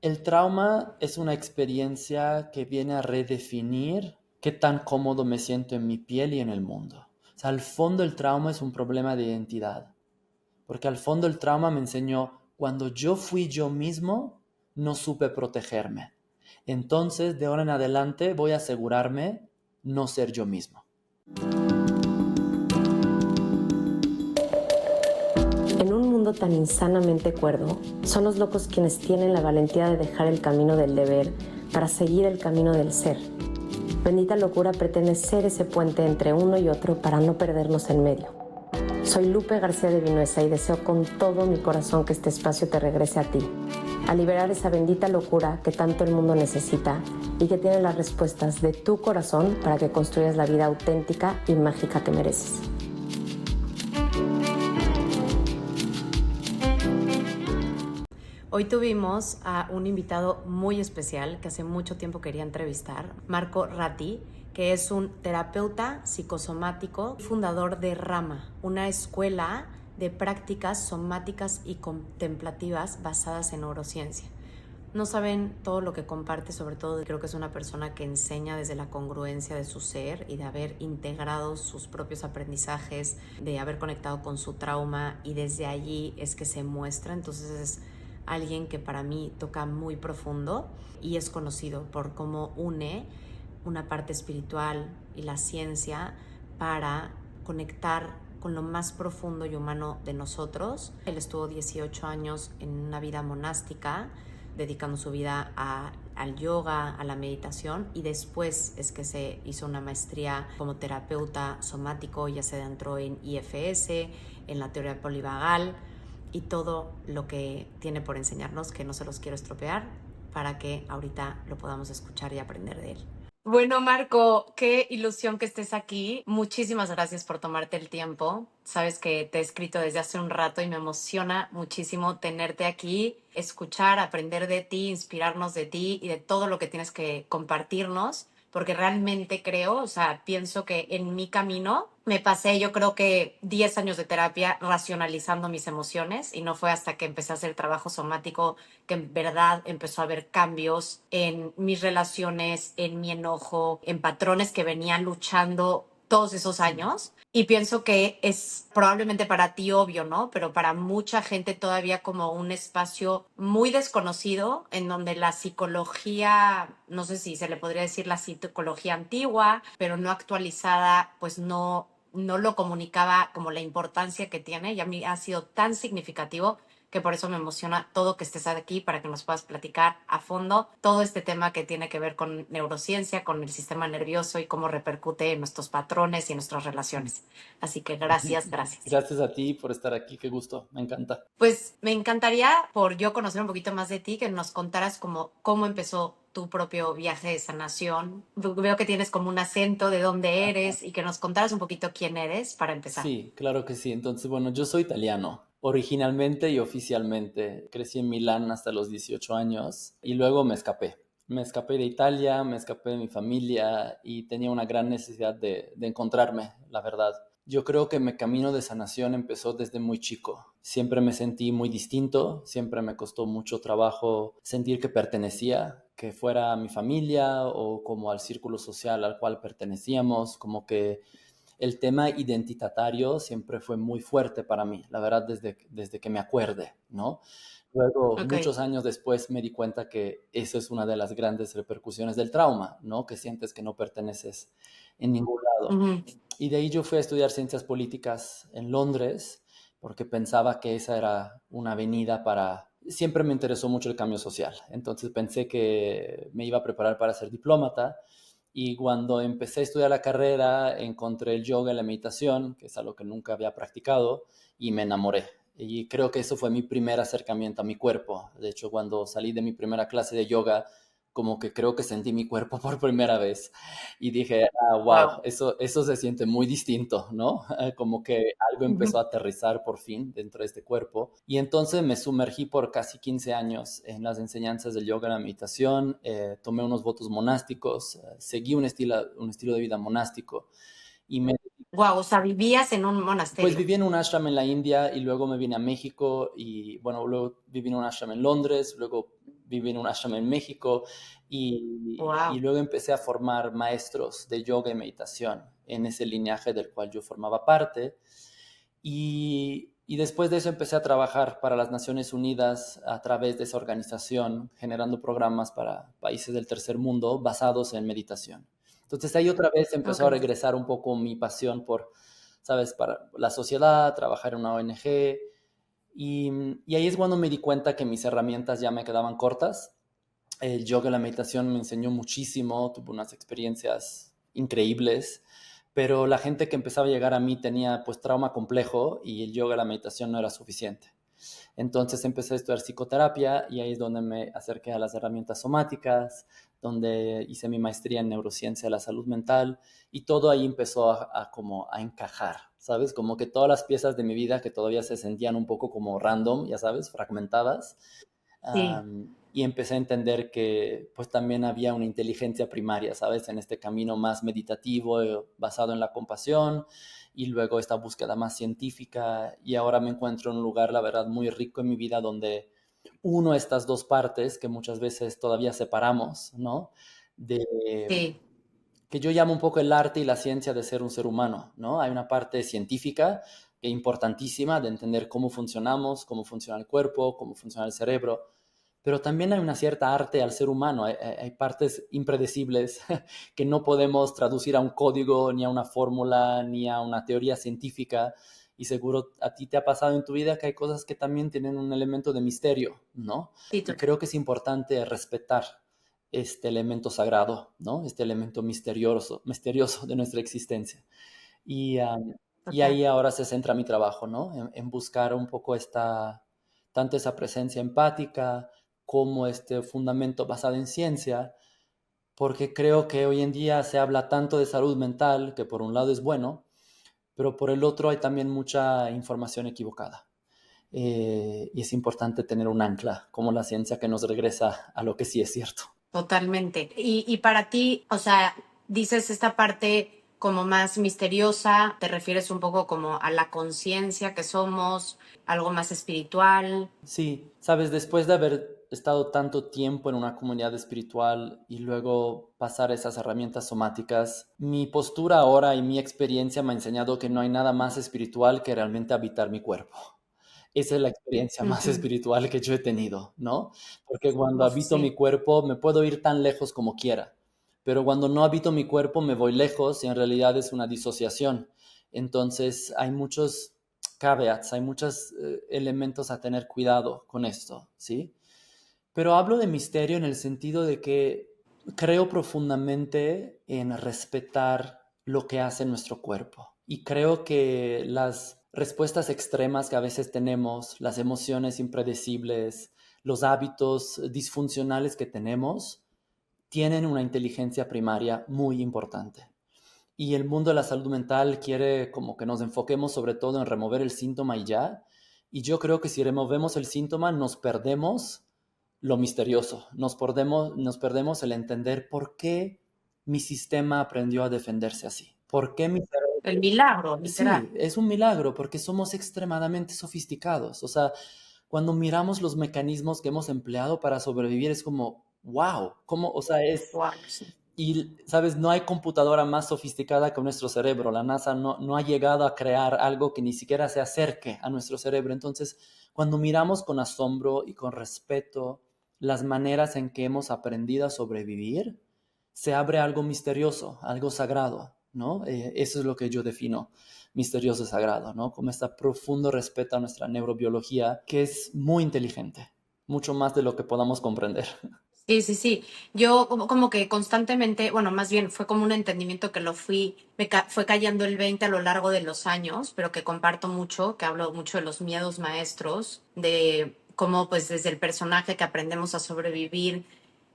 El trauma es una experiencia que viene a redefinir qué tan cómodo me siento en mi piel y en el mundo. O sea, al fondo el trauma es un problema de identidad, porque al fondo el trauma me enseñó cuando yo fui yo mismo, no supe protegerme. Entonces, de ahora en adelante voy a asegurarme no ser yo mismo. En un mundo tan insanamente cuerdo, son los locos quienes tienen la valentía de dejar el camino del deber para seguir el camino del ser. Bendita Locura pretende ser ese puente entre uno y otro para no perdernos en medio. Soy Lupe García de Vinuesa y deseo con todo mi corazón que este espacio te regrese a ti, a liberar esa bendita locura que tanto el mundo necesita y que tiene las respuestas de tu corazón para que construyas la vida auténtica y mágica que mereces. Hoy tuvimos a un invitado muy especial que hace mucho tiempo quería entrevistar, Marco Ratti, que es un terapeuta psicosomático, fundador de Rama, una escuela de prácticas somáticas y contemplativas basadas en neurociencia. No saben todo lo que comparte, sobre todo creo que es una persona que enseña desde la congruencia de su ser y de haber integrado sus propios aprendizajes, de haber conectado con su trauma y desde allí es que se muestra. Entonces es alguien que para mí toca muy profundo y es conocido por cómo une una parte espiritual y la ciencia para conectar con lo más profundo y humano de nosotros. Él estuvo 18 años en una vida monástica, dedicando su vida al yoga, a la meditación, y después es que se hizo una maestría como terapeuta somático, ya se adentró en IFS, en la teoría polivagal y todo lo que tiene por enseñarnos, que no se los quiero estropear, para que ahorita lo podamos escuchar y aprender de él. Bueno, Marco, qué ilusión que estés aquí. Muchísimas gracias por tomarte el tiempo. Sabes que te he escrito desde hace un rato y me emociona muchísimo tenerte aquí, escuchar, aprender de ti, inspirarnos de ti y de todo lo que tienes que compartirnos, porque realmente creo, o sea, pienso que en mi camino me pasé, yo creo que 10 años de terapia racionalizando mis emociones, y no fue hasta que empecé a hacer trabajo somático que en verdad empezó a haber cambios en mis relaciones, en mi enojo, en patrones que venía luchando todos esos años. Y pienso que es probablemente para ti obvio, ¿no? Pero para mucha gente todavía como un espacio muy desconocido en donde la psicología, no sé si se le podría decir la psicología antigua, pero no actualizada, pues no lo comunicaba como la importancia que tiene, y a mí ha sido tan significativo que por eso me emociona todo que estés aquí para que nos puedas platicar a fondo todo este tema que tiene que ver con neurociencia, con el sistema nervioso y cómo repercute en nuestros patrones y en nuestras relaciones. Así que gracias, gracias. Gracias a ti por estar aquí, qué gusto, me encanta. Pues me encantaría, por yo conocer un poquito más de ti, que nos contaras cómo empezó tu propio viaje de sanación. Veo que tienes como un acento de dónde eres y que nos contaras un poquito quién eres para empezar. Sí, claro que sí. Entonces, bueno, yo soy italiano. Originalmente y oficialmente crecí en Milán hasta los 18 años y luego me escapé. Me escapé de Italia, me escapé de mi familia y tenía una gran necesidad de encontrarme, la verdad. Yo creo que mi camino de sanación empezó desde muy chico. Siempre me sentí muy distinto, siempre me costó mucho trabajo sentir que pertenecía, que fuera a mi familia o como al círculo social al cual pertenecíamos, como que el tema identitario siempre fue muy fuerte para mí, la verdad, desde que me acuerde, ¿no? Luego, Ok. muchos años después, me di cuenta que eso es una de las grandes repercusiones del trauma, ¿no? Que sientes que no perteneces en ningún lado. Uh-huh. Y de ahí yo fui a estudiar ciencias políticas en Londres, porque pensaba que esa era una avenida para... Siempre me interesó mucho el cambio social, entonces pensé que me iba a preparar para ser diplomata, y cuando empecé a estudiar la carrera encontré el yoga y la meditación, que es algo que nunca había practicado, y me enamoré. Y creo que eso fue mi primer acercamiento a mi cuerpo. De hecho, cuando salí de mi primera clase de yoga, como que creo que sentí mi cuerpo por primera vez y dije, ah, wow, Wow. eso se siente muy distinto, ¿no? Como que algo Uh-huh. empezó a aterrizar por fin dentro de este cuerpo. Y entonces me sumergí por casi 15 años en las enseñanzas del yoga y la meditación, tomé unos votos monásticos, seguí un estilo de vida monástico y me... Wow, o sea, vivías en un Pues monasterio. viví en un ashram en la India y luego me vine a México y bueno, luego viví en un ashram en Londres, luego viví en un ashram en México y Wow. luego empecé a formar maestros de yoga y meditación en ese linaje del cual yo formaba parte. Y después de eso empecé a trabajar para las Naciones Unidas a través de esa organización, generando programas para países del tercer mundo basados en meditación. Entonces ahí otra vez Ok. empezó a regresar un poco mi pasión por, ¿sabes?, para la sociedad, trabajar en una ONG. Y, y ahí es cuando me di cuenta que mis herramientas ya me quedaban cortas. El yoga y la meditación me enseñó muchísimo, tuve unas experiencias increíbles, pero la gente que empezaba a llegar a mí tenía pues trauma complejo y el yoga y la meditación no era suficiente. Entonces empecé a estudiar psicoterapia y ahí es donde me acerqué a las herramientas somáticas, donde hice mi maestría en neurociencia de la salud mental y todo ahí empezó como a encajar, ¿sabes? Como que todas las piezas de mi vida que todavía se sentían un poco como random, ya sabes, fragmentadas, Sí, y empecé a entender que pues también había una inteligencia primaria, ¿sabes? En este camino más meditativo, basado en la compasión, y luego esta búsqueda más científica, y ahora me encuentro en un lugar, la verdad, muy rico en mi vida donde uno estas dos partes que muchas veces todavía separamos, ¿no? De sí, que yo llamo un poco el arte y la ciencia de ser un ser humano, ¿no? Hay una parte científica que es importantísima de entender cómo funcionamos, cómo funciona el cuerpo, cómo funciona el cerebro, pero también hay una cierta arte al ser humano, hay partes impredecibles que no podemos traducir a un código, ni a una fórmula, ni a una teoría científica, y seguro a ti te ha pasado en tu vida que hay cosas que también tienen un elemento de misterio, ¿no? sí, Y creo que es importante respetar este elemento sagrado, ¿no? Este elemento misterioso de nuestra existencia. Y, y total. ahí ahora se centra mi trabajo, ¿no? En buscar un poco tanto esa presencia empática como este fundamento basado en ciencia, porque creo que hoy en día se habla tanto de salud mental, que por un lado es bueno, pero por el otro hay también mucha información equivocada. Y es importante tener un ancla como la ciencia que nos regresa a lo que sí es cierto. Totalmente. Y para ti, o sea, dices esta parte como más misteriosa, te refieres un poco como a la conciencia que somos, algo más espiritual. Sí, sabes, después de haber estado tanto tiempo en una comunidad espiritual y luego pasar esas herramientas somáticas, mi postura ahora y mi experiencia me ha enseñado que no hay nada más espiritual que realmente habitar mi cuerpo. Esa es la experiencia más Ujú. espiritual que yo he tenido, ¿no? Porque cuando Uf, habito mi sí. cuerpo me puedo ir tan lejos como quiera, pero cuando no habito mi cuerpo me voy lejos y en realidad es una disociación. Entonces hay muchos caveats, hay muchos elementos a tener cuidado con esto, ¿sí? Pero hablo de misterio en el sentido de que creo profundamente en respetar lo que hace nuestro cuerpo. Y creo que las respuestas extremas que a veces tenemos, las emociones impredecibles, los hábitos disfuncionales que tenemos, tienen una inteligencia primaria muy importante. Y el mundo de la salud mental quiere como que nos enfoquemos sobre todo en remover el síntoma y ya. Y yo creo que si removemos el síntoma nos perdemos lo misterioso, nos perdemos el entender por qué mi sistema aprendió a defenderse así. ¿Por qué mi cerebro? El milagro, literal. Sí, es un milagro porque somos extremadamente sofisticados. O sea, cuando miramos los mecanismos que hemos empleado para sobrevivir es como, wow, ¿cómo? O sea, Wow, sí. y, ¿sabes? No hay computadora más sofisticada que nuestro cerebro. La NASA no ha llegado a crear algo que ni siquiera se acerque a nuestro cerebro. Entonces, cuando miramos con asombro y con respeto las maneras en que hemos aprendido a sobrevivir, se abre algo misterioso, algo sagrado, ¿no? Eso es lo que yo defino misterioso y sagrado, ¿no? Como este profundo respeto a nuestra neurobiología, que es muy inteligente, mucho más de lo que podamos comprender. Sí, sí, sí. Yo como que constantemente, bueno, más bien fue como un entendimiento que fue cayendo el 20 a lo largo de los años, pero que comparto mucho, que hablo mucho de los miedos maestros, de cómo pues desde el personaje que aprendemos a sobrevivir,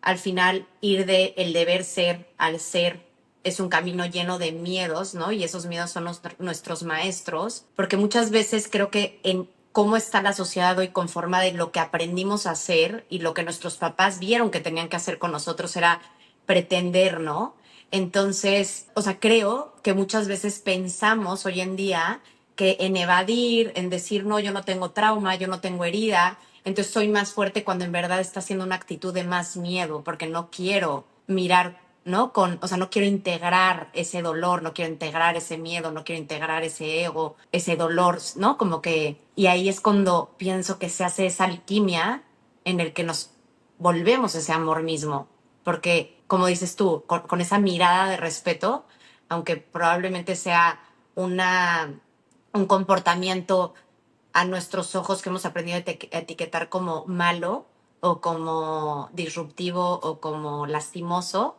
al final ir de el deber ser al ser es un camino lleno de miedos, ¿no? Y esos miedos son nuestros maestros, porque muchas veces creo que en cómo está la sociedad hoy conformada y lo que aprendimos a hacer y lo que nuestros papás vieron que tenían que hacer con nosotros era pretender, ¿no? Entonces, o sea, creo que muchas veces pensamos hoy en día que en evadir, en decir, no, yo no tengo trauma, yo no tengo herida, Entonces soy más fuerte cuando en verdad está siendo una actitud de más miedo, porque no quiero mirar, ¿no? O sea, no quiero integrar ese dolor, no quiero integrar ese miedo, no quiero integrar ese ego, ese dolor, ¿no? Como que, y ahí es cuando pienso que se hace esa alquimia en el que nos volvemos ese amor mismo, porque como dices tú, con esa mirada de respeto, aunque probablemente sea una, un comportamiento a nuestros ojos que hemos aprendido a etiquetar como malo o como disruptivo o como lastimoso,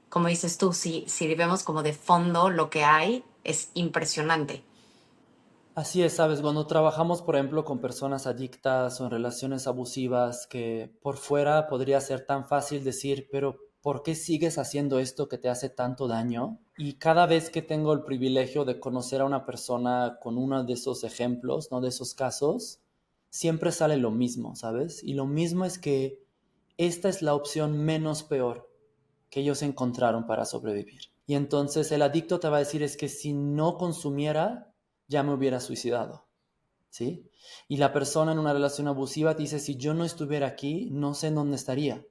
como dices tú, si vemos como de fondo lo que hay, es impresionante. Así es, sabes, cuando trabajamos, por ejemplo, con personas adictas o en relaciones abusivas, que por fuera podría ser tan fácil decir, pero ¿por qué sigues haciendo esto que te hace tanto daño? Y cada vez que tengo el privilegio de conocer a una persona con uno de esos ejemplos, ¿no? De esos casos, siempre sale lo mismo, ¿sabes? Y lo mismo es que esta es la opción menos peor que ellos encontraron para sobrevivir. Y entonces el adicto te va a decir es que si no consumiera, ya me hubiera suicidado, ¿sí? Y la persona en una relación abusiva dice, si yo no estuviera aquí, no sé en dónde estaría.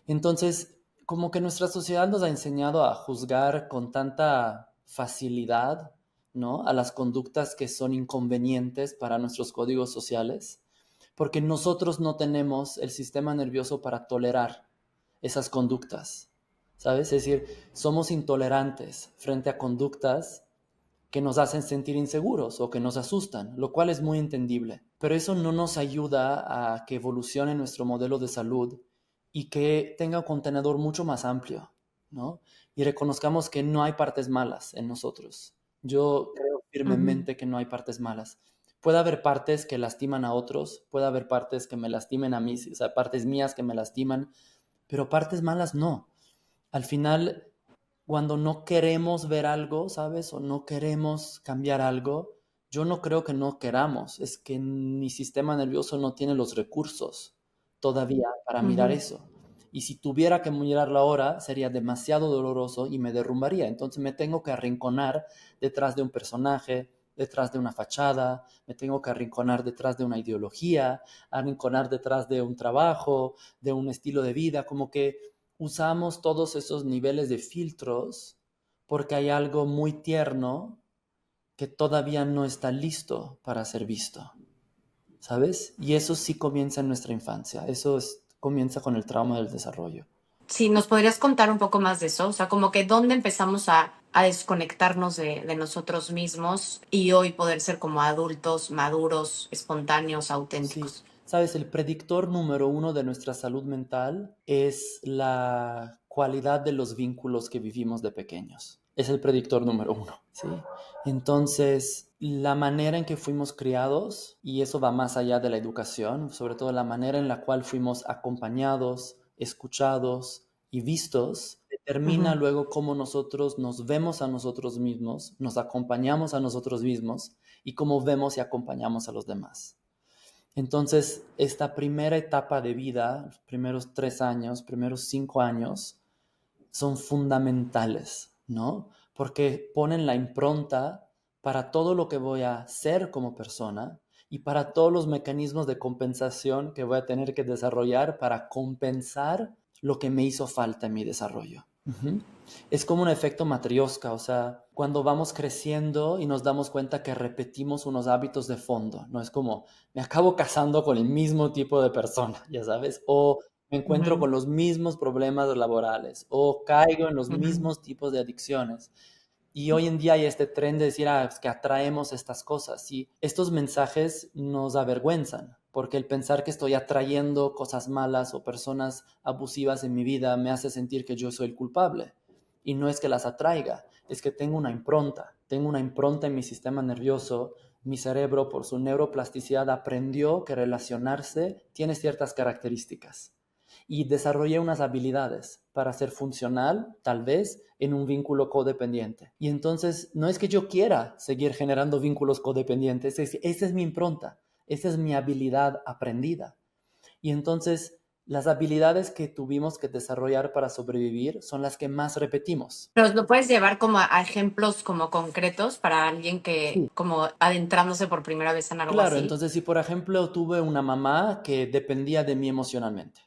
Entonces, como que nuestra sociedad nos ha enseñado a juzgar con tanta facilidad, ¿no? A las conductas que son inconvenientes para nuestros códigos sociales, porque nosotros no tenemos el sistema nervioso para tolerar esas conductas, ¿sabes? Es decir, somos intolerantes frente a conductas que nos hacen sentir inseguros o que nos asustan, lo cual es muy entendible. Pero eso no nos ayuda a que evolucione nuestro modelo de salud y que tenga un contenedor mucho más amplio, ¿no? Y reconozcamos que no hay partes malas en nosotros. Yo creo Ujú. firmemente que no hay partes malas. Puede haber partes que lastiman a otros, puede haber partes que me lastimen a mí, o sea, partes mías que me lastiman, pero partes malas no. Al final, cuando no queremos ver algo, ¿sabes? O no queremos cambiar algo, yo no creo que no queramos, es que mi sistema nervioso no tiene los recursos todavía para mirar Ujú. eso. Y si tuviera que mirarlo ahora, sería demasiado doloroso y me derrumbaría. Entonces me tengo que arrinconar detrás de un personaje, detrás de una fachada, me tengo que arrinconar detrás de una ideología, arrinconar detrás de un trabajo, de un estilo de vida, como que usamos todos esos niveles de filtros porque hay algo muy tierno que todavía no está listo para ser visto, ¿sabes? Y eso sí comienza en nuestra infancia, comienza con el trauma del desarrollo. Sí, ¿nos podrías contar un poco más de eso? O sea, como que dónde empezamos a desconectarnos de nosotros mismos y hoy poder ser como adultos, maduros, espontáneos, Sí, auténticos. sabes, el predictor número uno de nuestra salud mental es la cualidad de los vínculos que vivimos de pequeños. Es el predictor número uno, ¿sí? Entonces, la manera en que fuimos criados, y eso va más allá de la educación, sobre todo la manera en la cual fuimos acompañados, escuchados y vistos, determina Ujú. luego cómo nosotros nos vemos a nosotros mismos, nos acompañamos a nosotros mismos y cómo vemos y acompañamos a los demás. Entonces, esta primera etapa de vida, los primeros 3 años, primeros 5 años, son fundamentales, ¿no? Porque ponen la impronta para todo lo que voy a ser como persona y para todos los mecanismos de compensación que voy a tener que desarrollar para compensar lo que me hizo falta en mi desarrollo. Ujú. Es como un efecto matriosca, o sea, cuando vamos creciendo y nos damos cuenta que repetimos unos hábitos de fondo, no es como me acabo casando con el mismo tipo de persona, ya sabes, o me encuentro Ujú. con los mismos problemas laborales o caigo en los Ujú. mismos tipos de adicciones. Y hoy en día hay este tren de decir, es que atraemos estas cosas. Y estos mensajes nos avergüenzan, porque el pensar que estoy atrayendo cosas malas o personas abusivas en mi vida me hace sentir que yo soy el culpable. Y no es que las atraiga, es que tengo una impronta en mi sistema nervioso. Mi cerebro, por su neuroplasticidad, aprendió que relacionarse tiene ciertas características y desarrollé unas habilidades para ser funcional, tal vez, en un vínculo codependiente. Y entonces, no es que yo quiera seguir generando vínculos codependientes, esa es mi impronta, esa es mi habilidad aprendida. Y entonces, Las habilidades que tuvimos que desarrollar para sobrevivir son las que más repetimos. ¿Nos lo puedes llevar como a ejemplos como concretos para alguien que Sí. como adentrándose por primera vez en algo Claro, así? entonces si por ejemplo tuve una mamá que dependía de mí emocionalmente,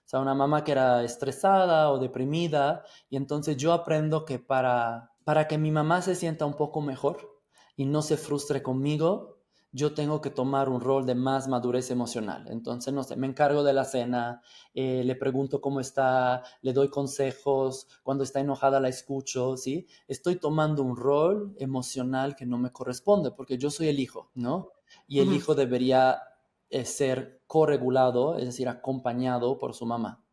o sea, una mamá que era estresada o deprimida, y entonces yo aprendo que para que mi mamá se sienta un poco mejor y no se frustre conmigo, yo tengo que tomar un rol de más madurez emocional. Entonces, no sé, me encargo de la cena, le pregunto cómo está, le doy consejos, cuando está enojada la escucho, ¿sí? Estoy tomando un rol emocional que no me corresponde porque yo soy el hijo, ¿no? Y el Ujú, hijo debería ser corregulado, es decir, acompañado por su mamá.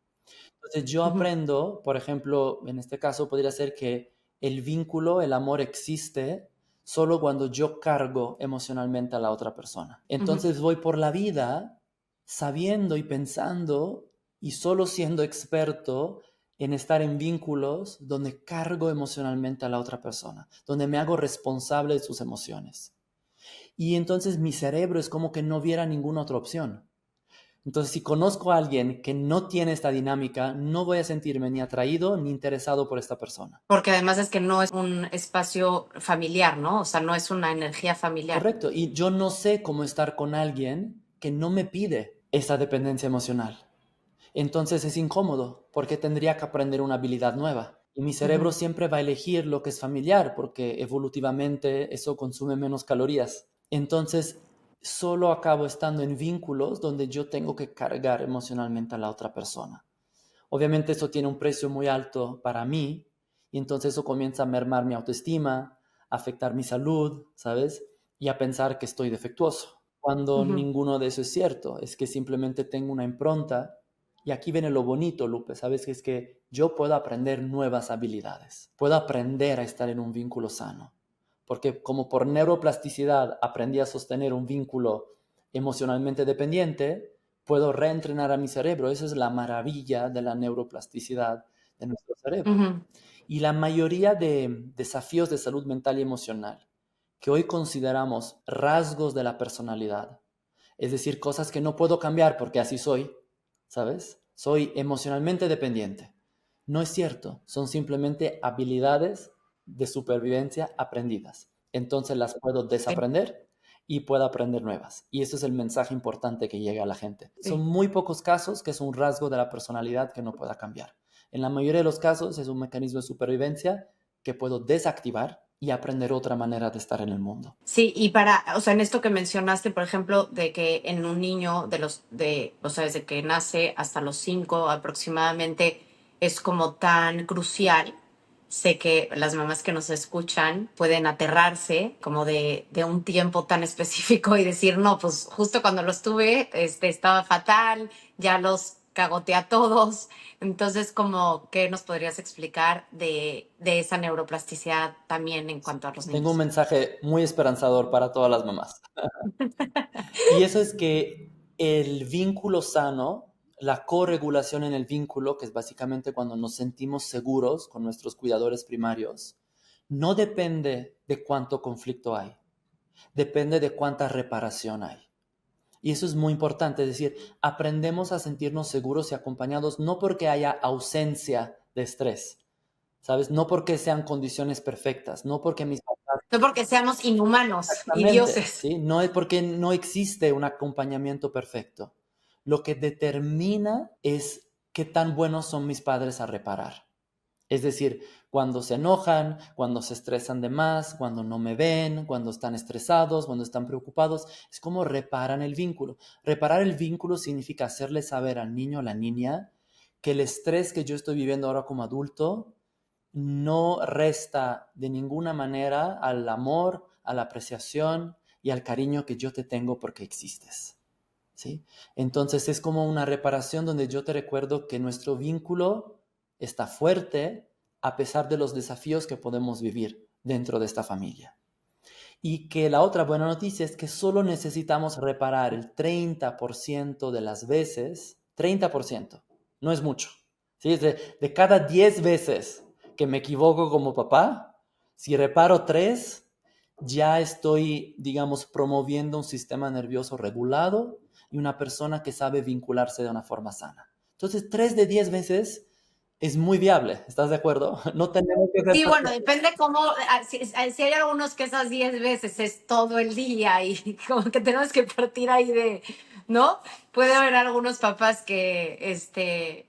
Entonces yo ujú, aprendo, por ejemplo, en este caso podría ser que el vínculo, el amor existe solo cuando yo cargo emocionalmente a la otra persona. ujú. Entonces voy por la vida sabiendo y pensando y solo siendo experto en estar en vínculos donde cargo emocionalmente a la otra persona, donde me hago responsable de sus emociones. Y entonces mi cerebro es como que no viera ninguna otra opción. Entonces, si conozco a alguien que no tiene esta dinámica, no voy a sentirme ni atraído ni interesado por esta persona. Porque además es que no es un espacio familiar, ¿no? O sea, no es una energía familiar. Correcto. Y yo no sé cómo estar con alguien que no me pide esa dependencia emocional. Entonces es incómodo porque tendría que aprender una habilidad nueva. Y mi cerebro Ujú, siempre va a elegir lo que es familiar porque evolutivamente eso consume menos calorías. Entonces solo acabo estando en vínculos donde yo tengo que cargar emocionalmente a la otra persona. Obviamente eso tiene un precio muy alto para mí y entonces eso comienza a mermar mi autoestima, a afectar mi salud, ¿sabes? Y a pensar que estoy defectuoso. Cuando ujú. ninguno de eso es cierto, es que simplemente tengo una impronta y aquí viene lo bonito, Lupe, ¿sabes? Que es que yo puedo aprender nuevas habilidades, puedo aprender a estar en un vínculo sano, porque como por neuroplasticidad aprendí a sostener un vínculo emocionalmente dependiente, puedo reentrenar a mi cerebro. Esa es la maravilla de la neuroplasticidad de nuestro cerebro. Ujú. Y la mayoría de desafíos de salud mental y emocional que hoy consideramos rasgos de la personalidad, es decir, cosas que no puedo cambiar porque así soy, ¿sabes? Soy emocionalmente dependiente. No es cierto, son simplemente habilidades de supervivencia aprendidas. Entonces las puedo Sí, desaprender y puedo aprender nuevas. Y eso es el mensaje importante que llega a la gente. Son sí. muy pocos casos que es un rasgo de la personalidad que no pueda cambiar. En la mayoría de los casos es un mecanismo de supervivencia que puedo desactivar y aprender otra manera de estar en el mundo. Sí, y para, o sea, en esto que mencionaste, por ejemplo, de que en un niño o sea, desde que nace hasta los 5 aproximadamente, es como tan crucial. Sé que las mamás que nos escuchan pueden aterrarse como de un tiempo tan específico y decir, no, pues justo cuando los tuve, estaba fatal, ya los cagoteé a todos. Entonces, como, ¿qué nos podrías explicar de esa neuroplasticidad también en cuanto a los Tengo un niños? mensaje muy esperanzador para todas las mamás. Y eso es que el vínculo sano, la corregulación en el vínculo, que es básicamente cuando nos sentimos seguros con nuestros cuidadores primarios, no depende de cuánto conflicto hay, depende de cuánta reparación hay. Y eso es muy importante, es decir, aprendemos a sentirnos seguros y acompañados no porque haya ausencia de estrés, ¿sabes? No porque sean condiciones perfectas, no porque mis papás. No porque seamos inhumanos y Exactamente, dioses. ¿sí? No es porque no existe un acompañamiento perfecto. Lo que determina es qué tan buenos son mis padres a reparar. Es decir, cuando se enojan, cuando se estresan de más, cuando no me ven, cuando están estresados, cuando están preocupados, es como reparan el vínculo. Reparar el vínculo significa hacerle saber al niño o la niña que el estrés que yo estoy viviendo ahora como adulto no resta de ninguna manera al amor, a la apreciación y al cariño que yo te tengo porque existes. ¿Sí? Entonces es como una reparación donde yo te recuerdo que nuestro vínculo está fuerte a pesar de los desafíos que podemos vivir dentro de esta familia. Y que la otra buena noticia es que solo necesitamos reparar el 30% de las veces, 30%, no es mucho. ¿Sí? De cada 10 veces que me equivoco como papá, si reparo 3, ya estoy, digamos, promoviendo un sistema nervioso regulado y una persona que sabe vincularse de una forma sana. Entonces, 3 de 10 veces es muy viable, ¿estás de acuerdo? No tenemos que ser Sí, bueno, perfectos. depende cómo, si hay algunos que esas 10 veces es todo el día y como que tenemos que partir ahí de, ¿no? Puede haber algunos papás que,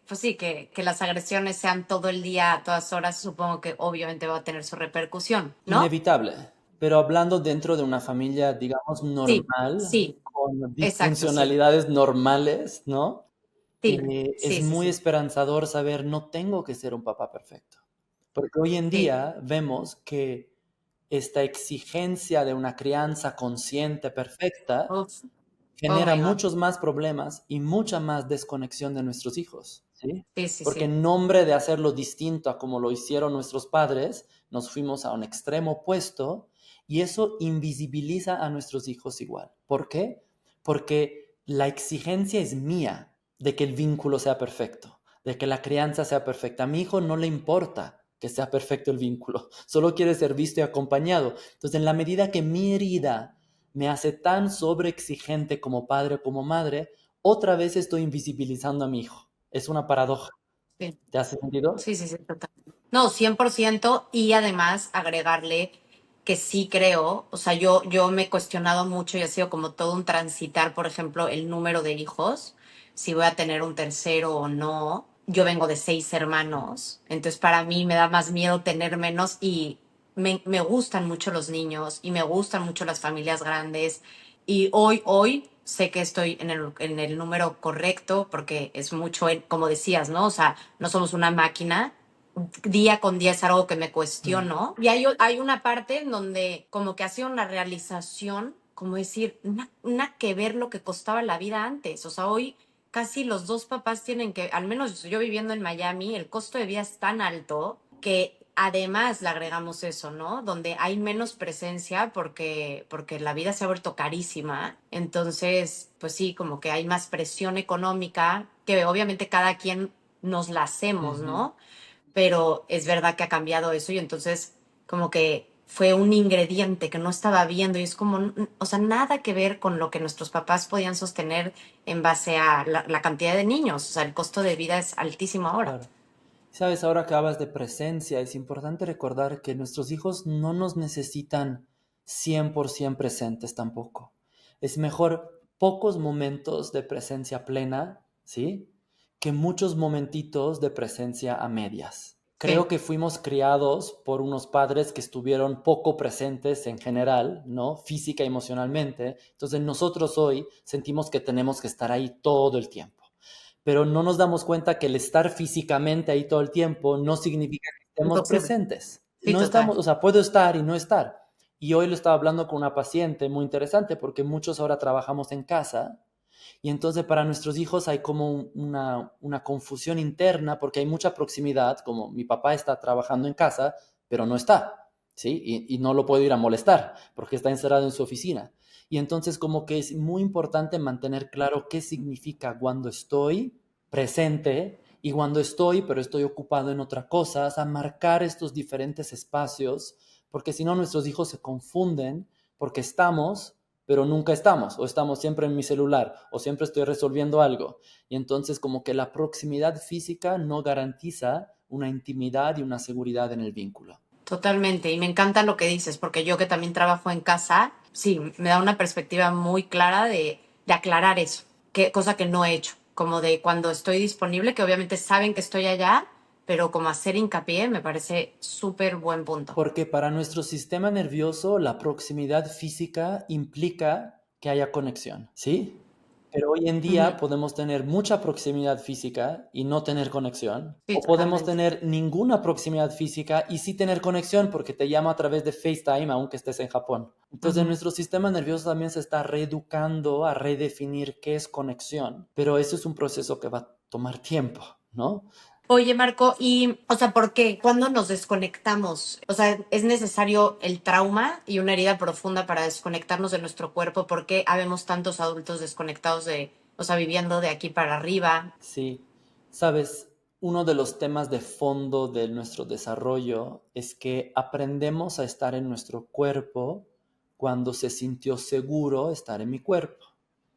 pues sí, que las agresiones sean todo el día, a todas horas, supongo que obviamente va a tener su repercusión, ¿no? Inevitable, pero hablando dentro de una familia, digamos, Sí, normal, sí, con exacto, sí. disfuncionalidades normales, ¿no? Sí, Es sí, sí, muy sí. esperanzador saber no tengo que ser un papá perfecto. Porque hoy en Sí. día vemos que esta exigencia de una crianza consciente, perfecta, Uf, oh genera my God. muchos más problemas y mucha más desconexión de nuestros hijos, ¿sí? Sí, sí, Porque sí. en nombre de hacerlo distinto a como lo hicieron nuestros padres, nos fuimos a un extremo opuesto y eso invisibiliza a nuestros hijos igual. ¿Por qué? Porque la exigencia es mía de que el vínculo sea perfecto, de que la crianza sea perfecta. A mi hijo no le importa que sea perfecto el vínculo, solo quiere ser visto y acompañado. Entonces, en la medida que mi herida me hace tan sobreexigente como padre o como madre, otra vez estoy invisibilizando a mi hijo. Es una paradoja. Sí. ¿Te hace sentido? Sí, sí, sí, total. No, 100% y además agregarle que sí creo, o sea, yo me he cuestionado mucho y ha sido como todo un transitar, por ejemplo, el número de hijos, si voy a tener un tercero o no. Yo vengo de 6 hermanos, entonces para mí me da más miedo tener menos y me gustan mucho los niños y me gustan mucho las familias grandes y hoy sé que estoy en el número correcto porque es mucho, como decías, ¿no? O sea, no somos una máquina. Día con día es algo que me Mm. cuestiono. Y hay una parte en donde como que ha sido una realización, como decir, nada que ver lo que costaba la vida antes. O sea, hoy casi los dos papás tienen que, al menos yo viviendo en Miami, el costo de vida es tan alto que además le agregamos eso, ¿no? Donde hay menos presencia porque la vida se ha vuelto carísima. Entonces, pues sí, como que hay más presión económica, que obviamente cada quien nos la hacemos, Ujú. ¿no? Pero es verdad que ha cambiado eso y entonces como que fue un ingrediente que no estaba viendo y es como, o sea, nada que ver con lo que nuestros papás podían sostener en base a la cantidad de niños. O sea, el costo de vida es altísimo ahora. Claro. Sabes, ahora que hablas de presencia, es importante recordar que nuestros hijos no nos necesitan 100% presentes tampoco. Es mejor pocos momentos de presencia plena, ¿sí? Que muchos momentitos de presencia a medias. Creo Sí, que fuimos criados por unos padres que estuvieron poco presentes en general, ¿no? Física y emocionalmente. Entonces nosotros hoy sentimos que tenemos que estar ahí todo el tiempo, pero no nos damos cuenta que el estar físicamente ahí todo el tiempo no significa que estemos imposible. presentes. Sí, No estamos, total. o sea, puedo estar y no estar. Y hoy lo estaba hablando con una paciente muy interesante porque muchos ahora trabajamos en casa y entonces para nuestros hijos hay como una confusión interna porque hay mucha proximidad, como mi papá está trabajando en casa, pero no está, ¿sí? Y no lo puedo ir a molestar porque está encerrado en su oficina. Y entonces como que es muy importante mantener claro qué significa cuando estoy presente y cuando estoy, pero estoy ocupado en otra cosa, a marcar estos diferentes espacios, porque si no nuestros hijos se confunden porque estamos, pero nunca estamos, o estamos siempre en mi celular, o siempre estoy resolviendo algo. Y entonces como que la proximidad física no garantiza una intimidad y una seguridad en el vínculo. Totalmente. Y me encanta lo que dices, porque yo que también trabajo en casa, sí, me da una perspectiva muy clara de aclarar eso, cosa que no he hecho, como de cuando estoy disponible, que obviamente saben que estoy allá, pero como hacer hincapié me parece súper buen punto. Porque para nuestro sistema nervioso la proximidad física implica que haya conexión, ¿sí? Pero hoy en día Ujú. podemos tener mucha proximidad física y no tener conexión, Sí, o podemos totalmente. tener ninguna proximidad física y sí tener conexión porque te llamo a través de FaceTime aunque estés en Japón. Entonces Ujú. nuestro sistema nervioso también se está reeducando a redefinir qué es conexión, pero eso es un proceso que va a tomar tiempo, ¿no? Oye, Marco, y, o sea, ¿por qué? ¿Cuándo nos desconectamos? O sea, ¿es necesario el trauma y una herida profunda para desconectarnos de nuestro cuerpo? ¿Por qué habemos tantos adultos desconectados de, o sea, viviendo de aquí para arriba? Sí, sabes, uno de los temas de fondo de nuestro desarrollo es que aprendemos a estar en nuestro cuerpo cuando se sintió seguro estar en mi cuerpo,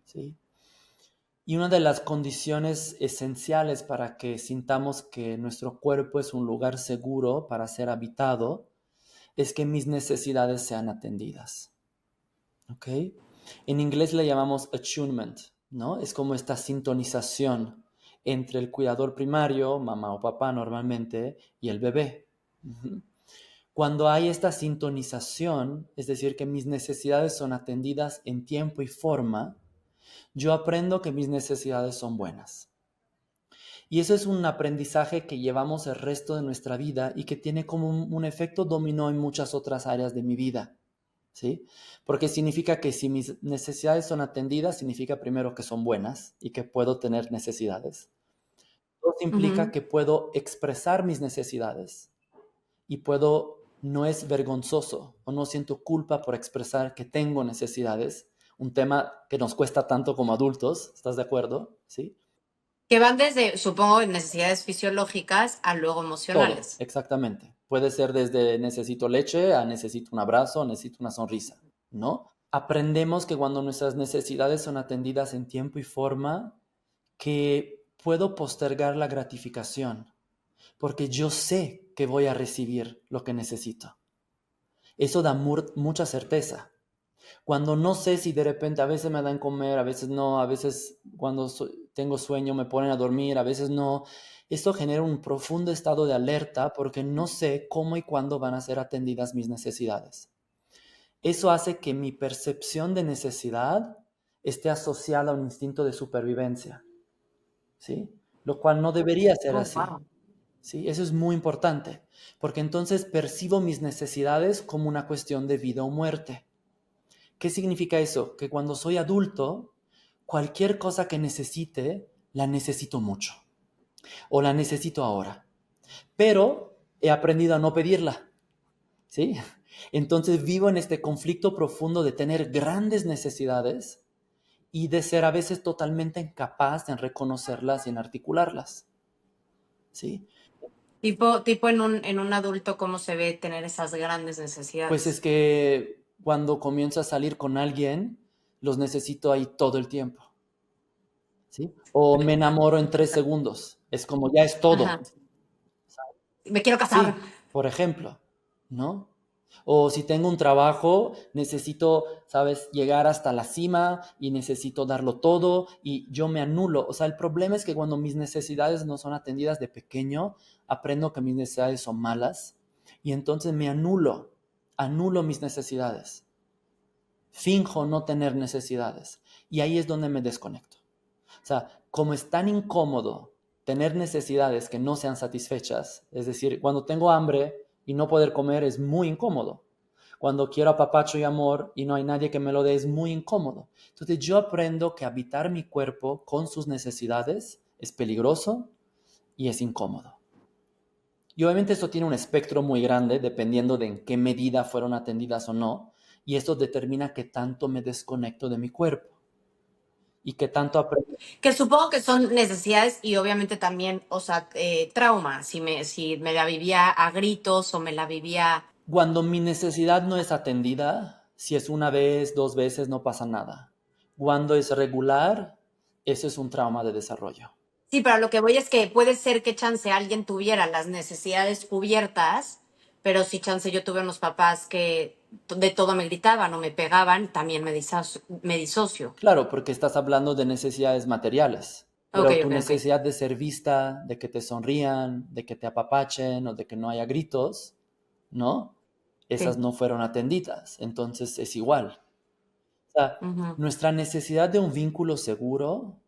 ¿sí? Y una de las condiciones esenciales para que sintamos que nuestro cuerpo es un lugar seguro para ser habitado es que mis necesidades sean atendidas. ¿Ok? En inglés le llamamos attunement, ¿no? Es como esta sintonización entre el cuidador primario, mamá o papá normalmente, y el bebé. Ujú. Cuando hay esta sintonización, es decir, que mis necesidades son atendidas en tiempo y forma, yo aprendo que mis necesidades son buenas. Y eso es un aprendizaje que llevamos el resto de nuestra vida y que tiene como un efecto dominó en muchas otras áreas de mi vida. ¿Sí? Porque significa que si mis necesidades son atendidas, significa primero que son buenas y que puedo tener necesidades. Dos, implica Ujú. que puedo expresar mis necesidades y no es vergonzoso o no siento culpa por expresar que tengo necesidades, un tema que nos cuesta tanto como adultos, ¿estás de acuerdo? ¿Sí? Que van desde, supongo, necesidades fisiológicas a luego Todo, emocionales. exactamente. Puede ser desde necesito leche a necesito un abrazo, necesito una sonrisa, ¿no? Aprendemos que cuando nuestras necesidades son atendidas en tiempo y forma, que puedo postergar la gratificación, porque yo sé que voy a recibir lo que necesito. Eso da mucha certeza. Cuando no sé si de repente a veces me dan comer, a veces no, a veces cuando tengo sueño me ponen a dormir, a veces no. Esto genera un profundo estado de alerta porque no sé cómo y cuándo van a ser atendidas mis necesidades. Eso hace que mi percepción de necesidad esté asociada a un instinto de supervivencia, ¿sí? Lo cual no debería ser Oh, así, wow. ¿sí? Eso es muy importante, porque entonces percibo mis necesidades como una cuestión de vida o muerte. ¿Qué significa eso? Que cuando soy adulto, cualquier cosa que necesite, la necesito mucho o la necesito ahora, pero he aprendido a no pedirla, ¿sí? Entonces vivo en este conflicto profundo de tener grandes necesidades y de ser a veces totalmente incapaz en reconocerlas y en articularlas, ¿sí? Tipo en un adulto, ¿cómo se ve tener esas grandes Pues es necesidades? que cuando comienzo a salir con alguien, los necesito ahí todo el tiempo, ¿sí? O me enamoro en 3 segundos, es como ya es todo, Ajá. Me quiero casar. sí, por ejemplo, ¿no? O si tengo un trabajo, necesito, ¿sabes?, llegar hasta la cima y necesito darlo todo y yo me anulo. O sea, el problema es que cuando mis necesidades no son atendidas de pequeño, aprendo que mis necesidades son malas y entonces me anulo mis necesidades. Finjo no tener necesidades y ahí es donde me desconecto. O sea, como es tan incómodo tener necesidades que no sean satisfechas, es decir, cuando tengo hambre y no poder comer es muy incómodo. Cuando quiero apapacho y amor y no hay nadie que me lo dé es muy incómodo. Entonces yo aprendo que habitar mi cuerpo con sus necesidades es peligroso y es incómodo. Y obviamente esto tiene un espectro muy grande dependiendo de en qué medida fueron atendidas o no, y esto determina qué tanto me desconecto de mi cuerpo y qué tanto aprendo. Que supongo que son necesidades y obviamente también, o sea, trauma. Si me la vivía a gritos o me la vivía. Cuando mi necesidad no es atendida, si es una vez, 2 veces, no pasa nada. Cuando es regular, eso es un trauma de desarrollo. Sí, pero lo que voy es que puede ser que chance alguien tuviera las necesidades cubiertas, pero si chance yo tuve unos papás que de todo me gritaban o me pegaban, también me disocio. Claro, porque estás hablando de necesidades materiales, Ok, pero tu ok, ok. necesidad de ser vista, de que te sonrían, de que te apapachen o de que no haya gritos, ¿no? Esas Sí. no fueron atendidas, entonces es igual. O sea, Ujú. nuestra necesidad de un vínculo seguro,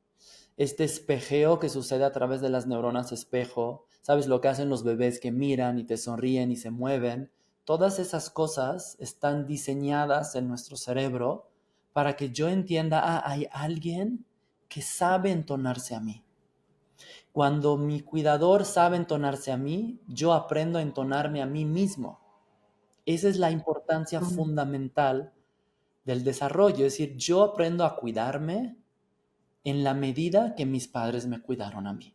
este espejeo que sucede a través de las neuronas espejo, ¿sabes lo que hacen los bebés que miran y te sonríen y se mueven? Todas esas cosas están diseñadas en nuestro cerebro para que yo entienda, hay alguien que sabe entonarse a mí. Cuando mi cuidador sabe entonarse a mí, yo aprendo a entonarme a mí mismo. Esa es la importancia Ujú. fundamental del desarrollo, es decir, yo aprendo a cuidarme en la medida que mis padres me cuidaron a mí.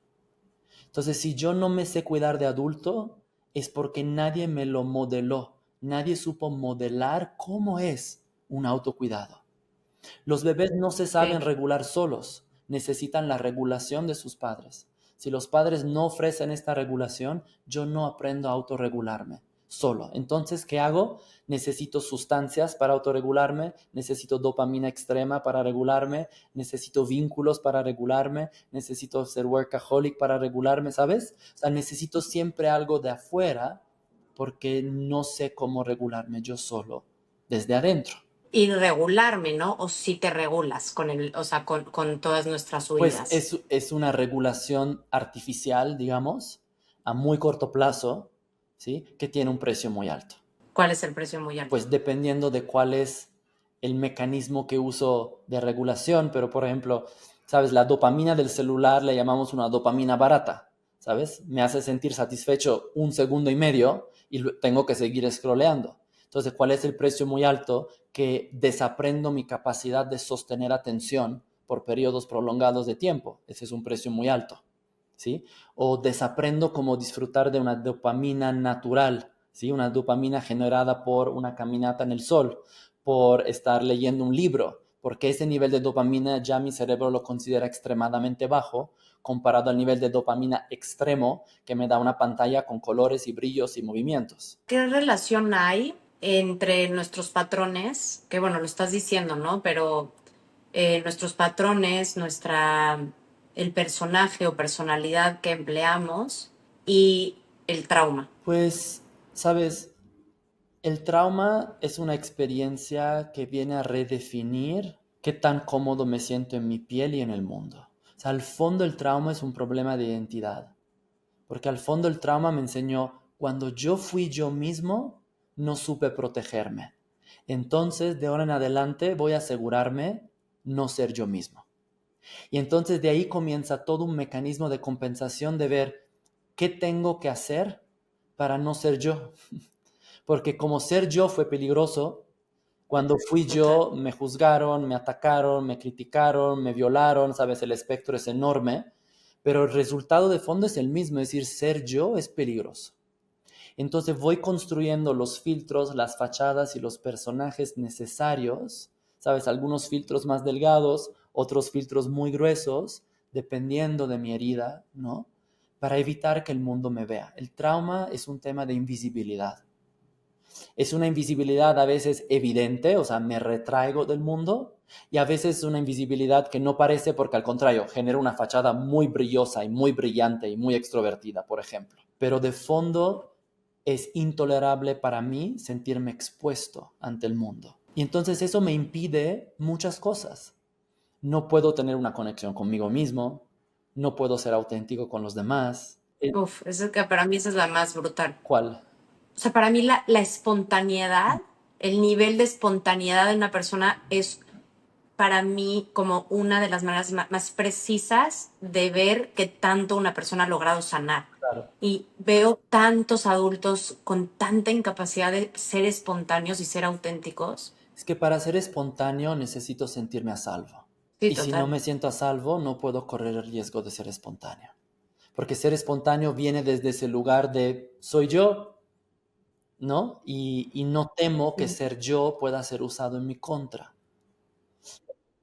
Entonces, si yo no me sé cuidar de adulto, es porque nadie me lo modeló, nadie supo modelar cómo es un autocuidado. Los bebés no se saben Sí. regular solos, necesitan la regulación de sus padres. Si los padres no ofrecen esta regulación, yo no aprendo a autorregularme solo. Entonces, ¿qué hago? Necesito sustancias para autorregularme, necesito dopamina extrema para regularme, necesito vínculos para regularme, necesito ser workaholic para regularme, ¿sabes? O sea, necesito siempre algo de afuera porque no sé cómo regularme yo solo desde adentro. Y regularme, ¿no? O si te regulas con o sea, con todas nuestras Pues subidas. es una regulación artificial, digamos, a muy corto plazo, ¿sí? Que tiene un precio muy alto. ¿Cuál es el precio muy alto? Pues dependiendo de cuál es el mecanismo que uso de regulación, pero por ejemplo, ¿sabes? La dopamina del celular le llamamos una dopamina barata, ¿sabes? Me hace sentir satisfecho 1,5 segundos y tengo que seguir scrolleando. Entonces, ¿cuál es el precio muy alto? Que desaprendo mi capacidad de sostener atención por periodos prolongados de tiempo. Ese es un precio muy alto, ¿sí? O desaprendo cómo disfrutar de una dopamina natural, ¿sí? Una dopamina generada por una caminata en el sol, por estar leyendo un libro, porque ese nivel de dopamina ya mi cerebro lo considera extremadamente bajo comparado al nivel de dopamina extremo que me da una pantalla con colores y brillos y movimientos. ¿Qué relación hay entre nuestros patrones? Que bueno, lo estás diciendo, ¿no? Pero nuestros patrones, el personaje o personalidad que empleamos y el trauma. Pues, sabes, el trauma es una experiencia que viene a redefinir qué tan cómodo me siento en mi piel y en el mundo. O sea, al fondo el trauma es un problema de identidad, porque al fondo el trauma me enseñó cuando yo fui yo mismo, no supe protegerme. Entonces, de ahora en adelante voy a asegurarme no ser yo mismo. Y entonces de ahí comienza todo un mecanismo de compensación de ver qué tengo que hacer para no ser yo. Porque como ser yo fue peligroso, cuando fui Total. yo me juzgaron, me atacaron, me criticaron, me violaron, sabes, el espectro es enorme, pero el resultado de fondo es el mismo, es decir, ser yo es peligroso. Entonces voy construyendo los filtros, las fachadas y los personajes necesarios, sabes, algunos filtros más delgados, otros filtros muy gruesos, dependiendo de mi herida, ¿no? Para evitar que el mundo me vea. El trauma es un tema de invisibilidad. Es una invisibilidad a veces evidente, o sea, me retraigo del mundo, y a veces es una invisibilidad que no parece porque al contrario, genera una fachada muy brillosa y muy brillante y muy extrovertida, por ejemplo. Pero de fondo es intolerable para mí sentirme expuesto ante el mundo. Y entonces eso me impide muchas cosas. No puedo tener una conexión conmigo mismo, no puedo ser auténtico con los demás. Uf, eso que para mí esa es la más brutal. ¿Cuál? O sea, para mí la espontaneidad, el nivel de espontaneidad de una persona es para mí como una de las maneras más precisas de ver que tanto una persona ha logrado sanar. Claro. Y veo tantos adultos con tanta incapacidad de ser espontáneos y ser auténticos. Es que para ser espontáneo necesito sentirme a salvo. Sí, Y si no total. me siento a salvo, no puedo correr el riesgo de ser espontáneo. Porque ser espontáneo viene desde ese lugar de soy yo, ¿no? Y no temo que ser yo pueda ser usado en mi contra.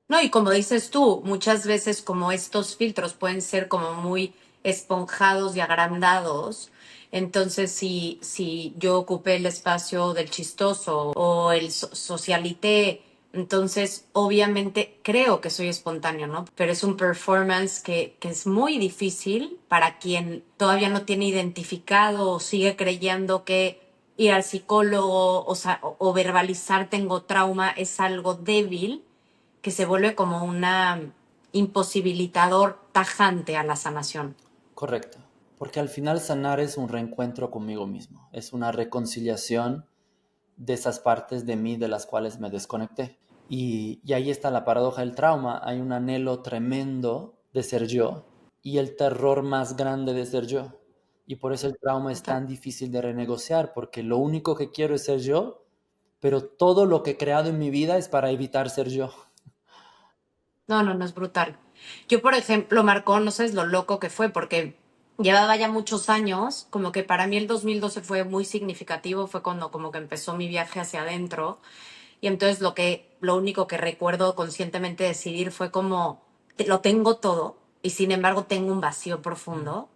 No, y como dices tú, muchas veces como estos filtros pueden ser como muy esponjados y agrandados. Entonces, si yo ocupé el espacio del chistoso o el socialité, entonces obviamente creo que soy espontáneo, ¿no? Pero es un performance que es muy difícil para quien todavía no tiene identificado o sigue creyendo que ir al psicólogo, o sea, o verbalizar tengo trauma es algo débil que se vuelve como una imposibilitador tajante a la sanación. Correcto. Porque al final sanar es un reencuentro conmigo mismo. Es una reconciliación de esas partes de mí de las cuales me desconecté. Y ahí está la paradoja del trauma. Hay un anhelo tremendo de ser yo y el terror más grande de ser yo. Y por eso el trauma es Total. tan difícil de renegociar, porque lo único que quiero es ser yo, pero todo lo que he creado en mi vida es para evitar ser yo. No, no, no es brutal. Yo, por ejemplo, Marco, no sabes lo loco que fue, porque llevaba ya muchos años, como que para mí el 2012 fue muy significativo, fue cuando como que empezó mi viaje hacia adentro, y entonces lo único que recuerdo conscientemente decidir fue como lo tengo todo y sin embargo tengo un vacío profundo.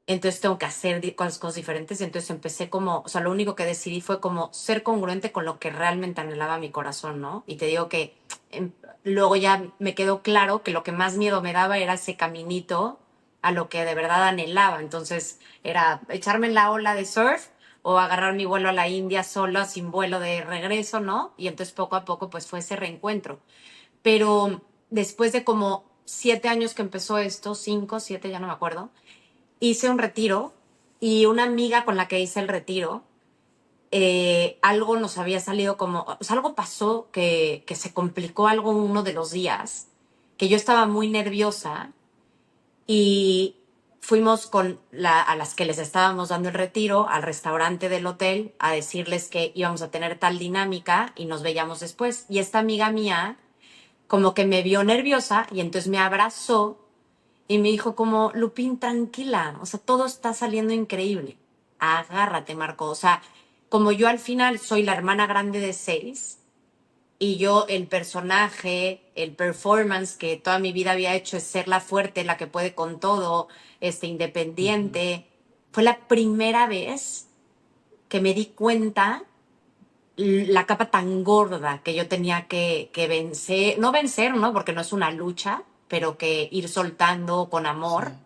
Entonces tengo que hacer cosas diferentes. Entonces empecé como, o sea, lo único que decidí fue como ser congruente con lo que realmente anhelaba mi corazón, ¿no? Y te digo que em, luego ya me quedó claro que lo que más miedo me daba era ese caminito a lo que de verdad anhelaba. Entonces era echarme en la ola de surf o agarrar mi vuelo a la India sola, sin vuelo de regreso, ¿no? Y entonces poco a poco pues fue ese reencuentro. Pero después de como 7 años que empezó esto, 5, 7, ya no me acuerdo, hice un retiro y una amiga con la que hice el retiro, algo nos había salido como, o sea, algo pasó que se complicó algo uno de los días, que yo estaba muy nerviosa y fuimos a las que les estábamos dando el retiro al restaurante del hotel a decirles que íbamos a tener tal dinámica y nos veíamos después. Y esta amiga mía como que me vio nerviosa y entonces me abrazó y me dijo como, Lupín, tranquila, o sea, todo está saliendo increíble. Agárrate, Marco. O sea, como yo al final soy la hermana grande de 6 y yo el personaje, el performance que toda mi vida había hecho es ser la fuerte, la que puede con todo, Ujú. independiente, fue la primera vez que me di cuenta la capa tan gorda que yo tenía que vencer, no vencer, ¿no? Porque no es una lucha, pero que ir soltando con amor, Sí,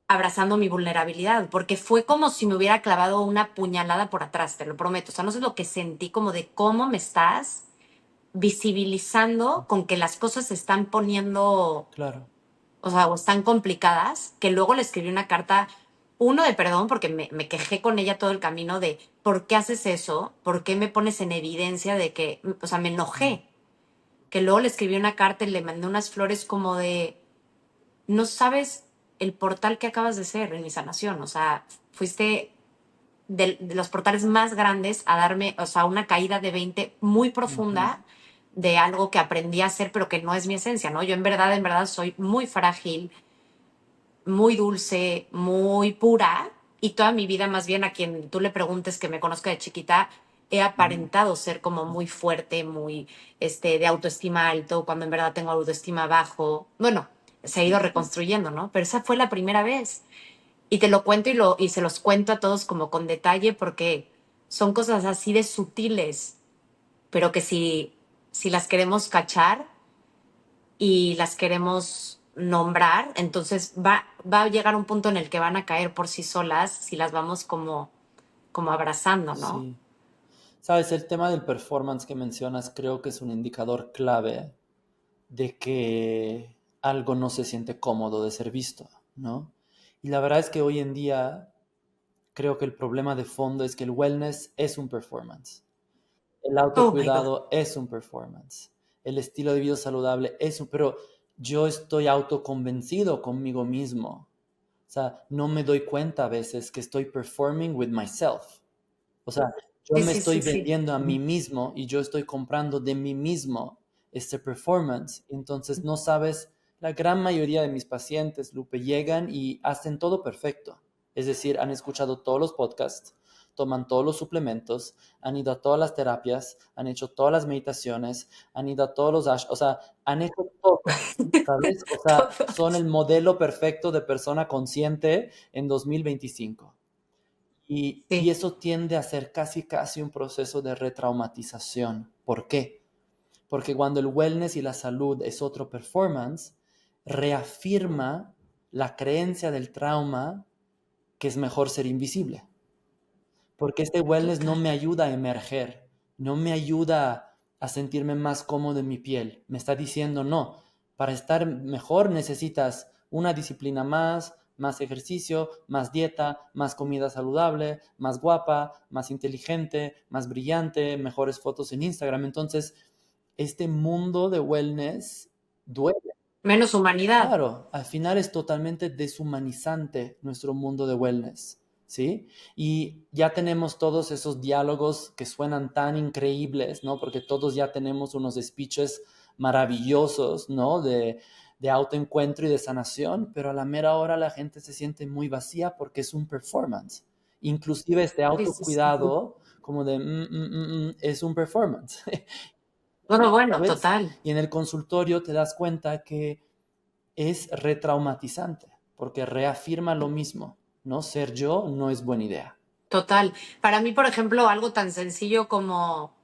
abrazando mi vulnerabilidad, porque fue como si me hubiera clavado una puñalada por atrás, te lo prometo. O sea, no sé lo que sentí como de cómo me estás visibilizando con que las cosas se están poniendo, claro. o sea, o están complicadas, que luego le escribí una carta, uno de perdón, porque me quejé con ella todo el camino de, ¿por qué haces eso? ¿Por qué me pones en evidencia de que, o sea, me Mm. enojé? Que luego le escribí una carta y le mandé unas flores como de, no sabes el portal que acabas de ser en mi sanación, o sea, fuiste de los portales más grandes a darme, o sea, una caída de 20 muy Ujú. profunda de algo que aprendí a hacer, pero que no es mi esencia, ¿no? Yo en verdad soy muy frágil, muy dulce, muy pura, y toda mi vida más bien a quien tú le preguntes que me conozca de chiquita, he Ujú. aparentado ser como muy fuerte, muy de autoestima alto, cuando en verdad tengo autoestima bajo. Bueno, se ha ido reconstruyendo, ¿no? Pero esa fue la primera vez. Y te lo cuento y se los cuento a todos como con detalle porque son cosas así de sutiles, pero que si las queremos cachar y las queremos nombrar, entonces va a llegar un punto en el que van a caer por sí solas si las vamos como abrazando, ¿no? Sí. Sabes, el tema del performance que mencionas creo que es un indicador clave de que algo no se siente cómodo de ser visto, ¿no? Y la verdad es que hoy en día creo que el problema de fondo es que el wellness es un performance. El Oh my God. autocuidado es un performance. El estilo de vida saludable es un... Pero yo estoy autoconvencido conmigo mismo. O sea, no me doy cuenta a veces que estoy performing with myself. O sea, yo Sí, me sí, estoy sí, sí. vendiendo a mí mismo y yo estoy comprando de mí mismo este performance. Entonces, no sabes, la gran mayoría de mis pacientes, Lupe, llegan y hacen todo perfecto. Es decir, han escuchado todos los podcasts, toman todos los suplementos, han ido a todas las terapias, han hecho todas las meditaciones, han ido a todos los o sea, han hecho todo, ¿sabes? O sea, son el Todos. modelo perfecto de persona consciente en 2025. Y Sí, eso tiende a ser casi casi un proceso de retraumatización. ¿Por qué? Porque cuando el wellness y la salud es otro performance, reafirma la creencia del trauma que es mejor ser invisible. Porque este wellness no total. me ayuda a emerger, no me ayuda a sentirme más cómodo en mi piel. Me está diciendo, no, para estar mejor necesitas una disciplina más ejercicio, más dieta, más comida saludable, más guapa, más inteligente, más brillante, mejores fotos en Instagram. Entonces, este mundo de wellness duele. Menos humanidad. Claro, al final es totalmente deshumanizante nuestro mundo de wellness, ¿sí? Y ya tenemos todos esos diálogos que suenan tan increíbles, ¿no? Porque todos ya tenemos unos speeches maravillosos, ¿no? De autoencuentro y de sanación, pero a la mera hora la gente se siente muy vacía porque es un performance. Inclusive este Sí, sí, sí. autocuidado, como de, es un performance. Bueno, ¿sabes? total. Y en el consultorio te das cuenta que es retraumatizante, porque reafirma lo mismo, ¿no? Ser yo no es buena idea. Total. Para mí, por ejemplo, algo tan sencillo como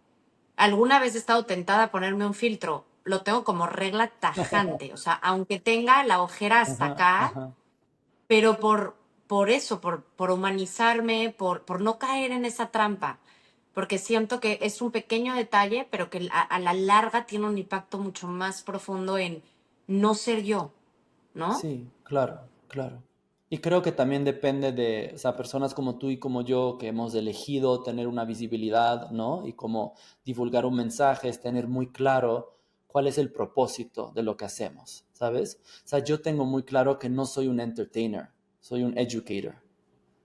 alguna vez he estado tentada a ponerme un filtro. Lo tengo como regla tajante. O sea, aunque tenga la ojera hasta Ajá, acá, ajá. pero por eso, por humanizarme, por no caer en esa trampa. Porque siento que es un pequeño detalle, pero que a la larga tiene un impacto mucho más profundo en no ser yo, ¿no? Sí, claro, claro. Y creo que también depende de, o sea, personas como tú y como yo que hemos elegido tener una visibilidad, ¿no? Y como divulgar un mensaje es tener muy claro cuál es el propósito de lo que hacemos, ¿sabes? O sea, yo tengo muy claro que no soy un entertainer, soy un educator,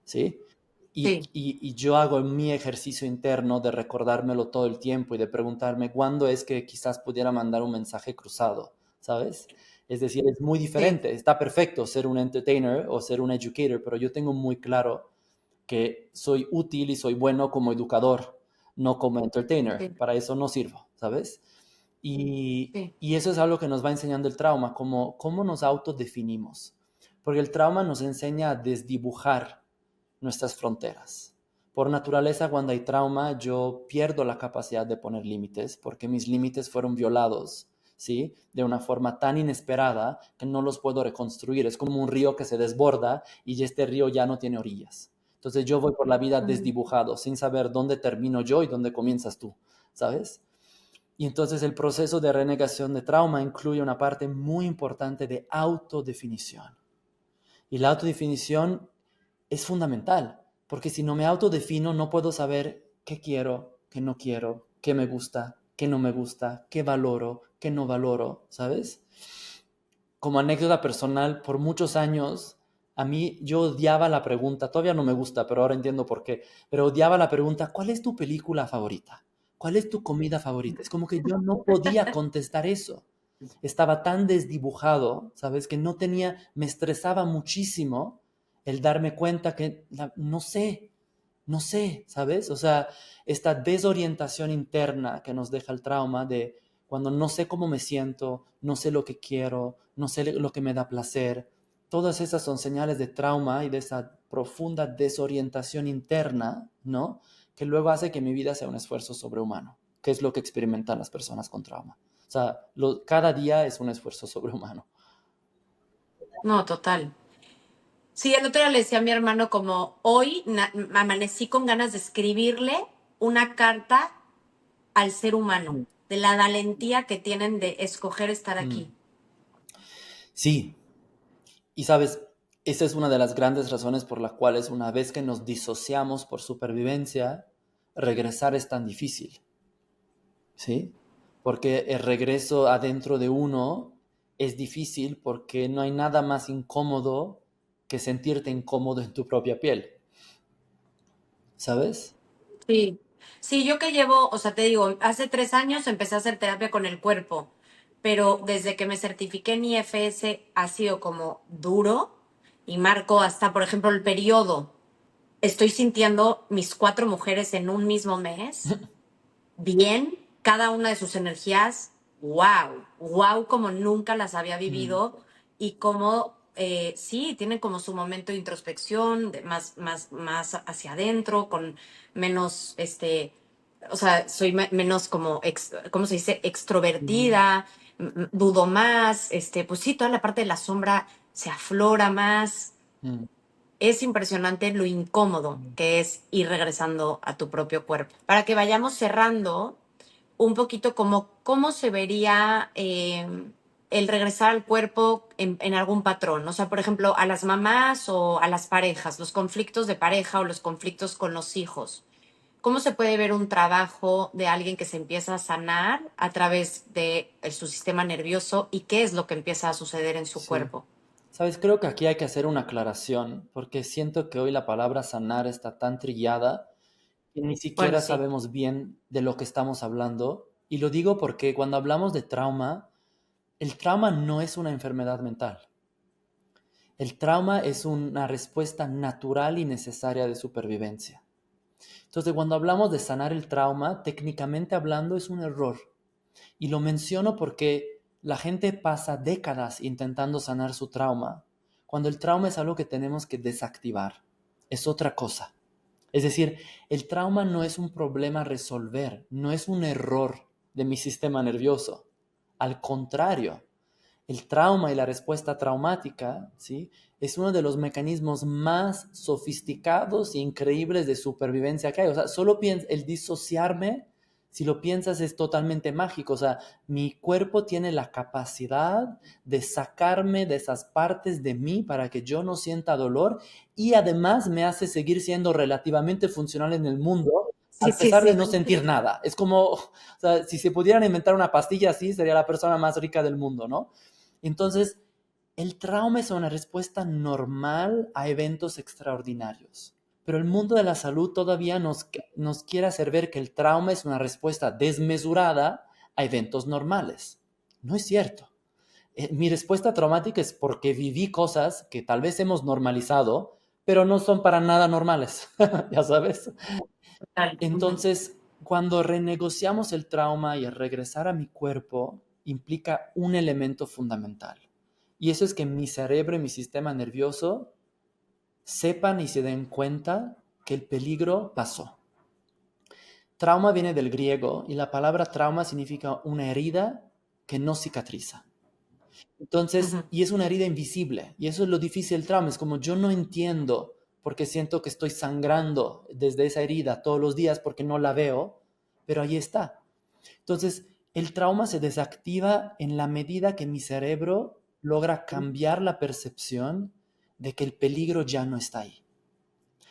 ¿sí? Sí, Y yo hago mi ejercicio interno de recordármelo todo el tiempo y de preguntarme cuándo es que quizás pudiera mandar un mensaje cruzado, ¿sabes? Es decir, es muy sí, diferente. Está perfecto ser un entertainer o ser un educator, pero yo tengo muy claro que soy útil y soy bueno como educador, no como entertainer. sí, Para eso no sirvo, ¿sabes? sí. Y eso es algo que nos va enseñando el trauma, cómo nos autodefinimos. Porque el trauma nos enseña a desdibujar nuestras fronteras. Por naturaleza, cuando hay trauma, yo pierdo la capacidad de poner límites porque mis límites fueron violados, ¿sí? De una forma tan inesperada que no los puedo reconstruir. Es como un río que se desborda y este río ya no tiene orillas. Entonces yo voy por la vida Mm. desdibujado, sin saber dónde termino yo y dónde comienzas tú, ¿sabes? Y entonces el proceso de renegación de trauma incluye una parte muy importante de autodefinición. Y la autodefinición es fundamental, porque si no me autodefino no puedo saber qué quiero, qué no quiero, qué me gusta, qué no me gusta, qué valoro, qué no valoro, ¿sabes? Como anécdota personal, por muchos años, a mí yo odiaba la pregunta, todavía no me gusta, pero ahora entiendo por qué, pero odiaba la pregunta, ¿cuál es tu película favorita? ¿Cuál es tu comida favorita? Es como que yo no podía contestar eso. Estaba tan desdibujado, ¿sabes? Que no tenía, me estresaba muchísimo el darme cuenta que no sé, no sé, ¿sabes? O sea, esta desorientación interna que nos deja el trauma de cuando no sé cómo me siento, no sé lo que quiero, no sé lo que me da placer. Todas esas son señales de trauma y de esa profunda desorientación interna, ¿no? Que luego hace que mi vida sea un esfuerzo sobrehumano, que es lo que experimentan las personas con trauma. O sea, cada día es un esfuerzo sobrehumano. No, total. Sí, el otro día le decía a mi hermano como hoy amanecí con ganas de escribirle una carta al ser humano, Mm. de la valentía que tienen de escoger estar Mm. aquí. Sí, y sabes, esa es una de las grandes razones por las cuales una vez que nos disociamos por supervivencia, regresar es tan difícil, ¿sí? Porque el regreso adentro de uno es difícil porque no hay nada más incómodo que sentirte incómodo en tu propia piel, ¿sabes? Sí, sí, yo que llevo, o sea, te digo, hace 3 años empecé a hacer terapia con el cuerpo, pero desde que me certifiqué en IFS ha sido como duro y marco hasta, por ejemplo, el periodo. Estoy sintiendo mis 4 mujeres en un mismo mes, bien, cada una de sus energías, wow, wow, como nunca las había Mm, vivido y como, sí, tienen como su momento de introspección, más hacia adentro, con menos, o sea, soy menos como, ¿cómo se dice? mm, Extrovertida, dudo más, pues sí, toda la parte de la sombra se aflora más. mm, Es impresionante lo incómodo mm. que es ir regresando a tu propio cuerpo. Para que vayamos cerrando un poquito como cómo se vería el regresar al cuerpo en algún patrón. O sea, por ejemplo, a las mamás o a las parejas, los conflictos de pareja o los conflictos con los hijos. ¿Cómo se puede ver un trabajo de alguien que se empieza a sanar a través de su sistema nervioso y qué es lo que empieza a suceder en su Sí. cuerpo? Sabes, creo que aquí hay que hacer una aclaración, porque siento que hoy la palabra sanar está tan trillada que ni Bueno, siquiera sí, sabemos bien de lo que estamos hablando. Y lo digo porque cuando hablamos de trauma, el trauma no es una enfermedad mental. El trauma es una respuesta natural y necesaria de supervivencia. Entonces, cuando hablamos de sanar el trauma, técnicamente hablando, es un error. Y lo menciono porque la gente pasa décadas intentando sanar su trauma, cuando el trauma es algo que tenemos que desactivar. Es otra cosa. Es decir, el trauma no es un problema a resolver, no es un error de mi sistema nervioso. Al contrario, el trauma y la respuesta traumática, ¿sí?, es uno de los mecanismos más sofisticados e increíbles de supervivencia que hay. O sea, solo el disociarme, si lo piensas, es totalmente mágico. O sea, mi cuerpo tiene la capacidad de sacarme de esas partes de mí para que yo no sienta dolor, y además me hace seguir siendo relativamente funcional en el mundo Sí, a sí, pesar de sí. no sentir nada. Es como, o sea, si se pudieran inventar una pastilla así, sería la persona más rica del mundo, ¿no? Entonces, el trauma es una respuesta normal a eventos extraordinarios. Pero el mundo de la salud todavía nos quiere hacer ver que el trauma es una respuesta desmesurada a eventos normales. No es cierto. Mi respuesta traumática es porque viví cosas que tal vez hemos normalizado, pero no son para nada normales, ya sabes. Total. Ujú. Entonces, cuando renegociamos el trauma y el regresar a mi cuerpo, implica un elemento fundamental. Y eso es que mi cerebro y mi sistema nervioso sepan y se den cuenta que el peligro pasó. Trauma viene del griego y la palabra trauma significa una herida que no cicatriza. Entonces, Ujú. y es una herida invisible, y eso es lo difícil del trauma, es como yo no entiendo porque siento que estoy sangrando desde esa herida todos los días porque no la veo, pero ahí está. Entonces, el trauma se desactiva en la medida que mi cerebro logra cambiar la percepción de que el peligro ya no está ahí.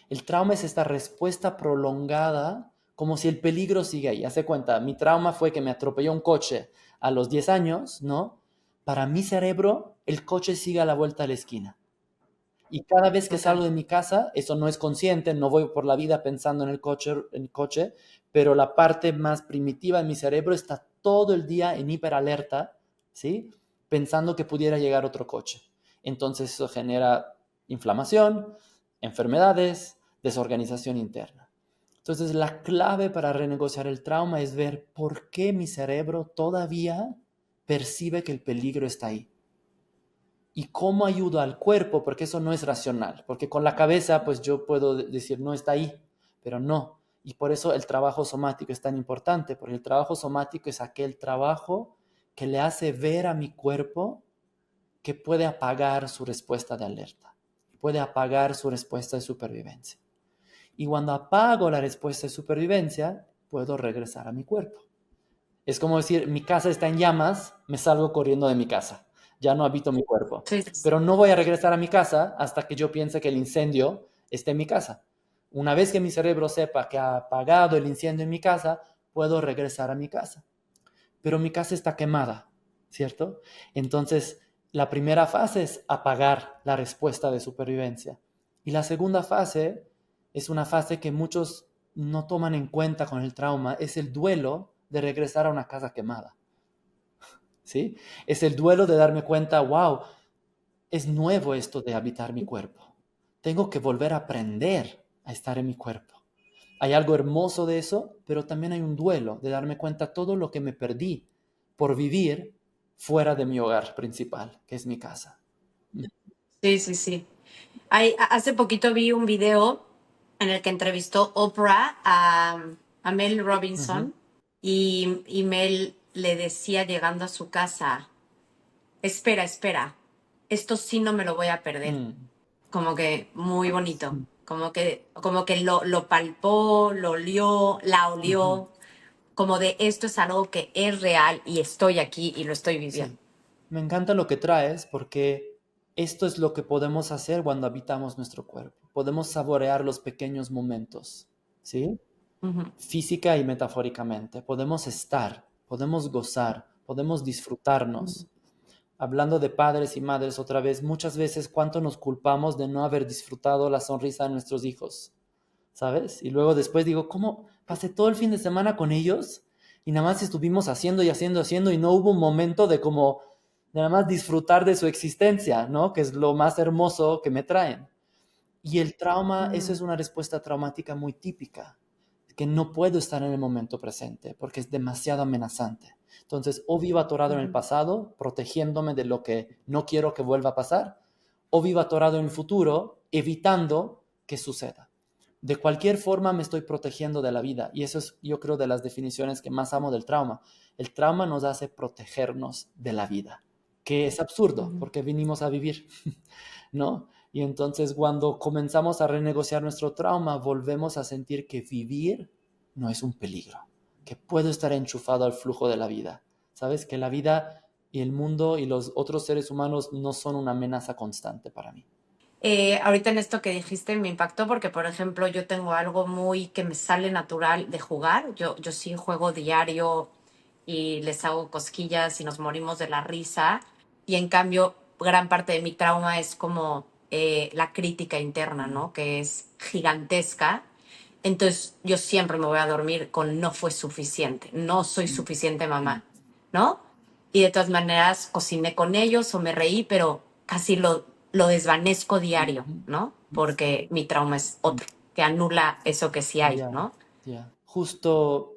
El trauma es esta respuesta prolongada, como si el peligro sigue ahí. Hace cuenta, mi trauma fue que me atropelló un coche a los 10 años, ¿no? Para mi cerebro, el coche sigue a la vuelta de la esquina. Y cada vez que salgo Total. de mi casa, eso no es consciente, no voy por la vida pensando en el coche, pero la parte más primitiva de mi cerebro está todo el día en hiperalerta, ¿sí? Pensando que pudiera llegar otro coche. Entonces eso genera inflamación, enfermedades, desorganización interna. Entonces la clave para renegociar el trauma es ver por qué mi cerebro todavía percibe que el peligro está ahí. Y cómo ayudo al cuerpo, porque eso no es racional, porque con la cabeza pues yo puedo decir no está ahí, pero no. Y por eso el trabajo somático es tan importante, porque el trabajo somático es aquel trabajo que le hace ver a mi cuerpo que puede apagar su respuesta de alerta, puede apagar su respuesta de supervivencia. Y cuando apago la respuesta de supervivencia, puedo regresar a mi cuerpo. Es como decir, mi casa está en llamas, me salgo corriendo de mi casa, ya no habito mi cuerpo. Sí, sí, sí. Pero no voy a regresar a mi casa hasta que yo piense que el incendio esté en mi casa. Una vez que mi cerebro sepa que ha apagado el incendio en mi casa, puedo regresar a mi casa. Pero mi casa está quemada, ¿cierto? Entonces, la primera fase es apagar la respuesta de supervivencia. Y la segunda fase es una fase que muchos no toman en cuenta con el trauma, es el duelo de regresar a una casa quemada, ¿sí? Es el duelo de darme cuenta, wow, es nuevo esto de habitar mi cuerpo. Tengo que volver a aprender a estar en mi cuerpo. Hay algo hermoso de eso, pero también hay un duelo de darme cuenta todo lo que me perdí por vivir fuera de mi hogar principal, que es mi casa. Sí, sí, sí. Hace poquito vi un video en el que entrevistó Oprah a Mel Ujú. Robinson y Mel le decía llegando a su casa, espera, espera, esto sí no me lo voy a perder. Mm. Como que muy bonito, como que lo palpó, lo olió, la Ujú. olió, como de esto es algo que es real y estoy aquí y lo estoy viviendo. Sí, me encanta lo que traes porque esto es lo que podemos hacer cuando habitamos nuestro cuerpo. Podemos saborear los pequeños momentos, ¿sí? Ujú. Física y metafóricamente. Podemos estar, podemos gozar, podemos disfrutarnos. Hablando de padres y madres otra vez, muchas veces cuánto nos culpamos de no haber disfrutado la sonrisa de nuestros hijos, ¿sabes? Y luego después digo, ¿cómo pasé todo el fin de semana con ellos? Y nada más estuvimos haciendo y haciendo, haciendo y no hubo un momento de como, de nada más disfrutar de su existencia, ¿no? Que es lo más hermoso que me traen. Y el trauma, eso Mm. es una respuesta traumática muy típica, que no puedo estar en el momento presente porque es demasiado amenazante. Entonces, o vivo atorado en el pasado, protegiéndome de lo que no quiero que vuelva a pasar, o vivo atorado en el futuro, evitando que suceda. De cualquier forma me estoy protegiendo de la vida, y eso es, yo creo, de las definiciones que más amo del trauma. El trauma nos hace protegernos de la vida, que es absurdo porque vinimos a vivir, ¿no? Y entonces cuando comenzamos a renegociar nuestro trauma, volvemos a sentir que vivir no es un peligro, que puedo estar enchufado al flujo de la vida. ¿Sabes? Que la vida y el mundo y los otros seres humanos no son una amenaza constante para mí. Ahorita en esto que dijiste me impactó porque, por ejemplo, yo tengo algo muy que me sale natural de jugar. Yo sí juego diario y les hago cosquillas y nos morimos de la risa. Y en cambio, gran parte de mi trauma es como la crítica interna, ¿no? Que es gigantesca. Entonces yo siempre me voy a dormir con no fue suficiente, no soy suficiente mamá, ¿no? Y de todas maneras cociné con ellos o me reí, pero casi lo desvanezco diario, ¿no? Porque mi trauma es otro, que anula eso que sí hay, Ya, ¿no? ya. Justo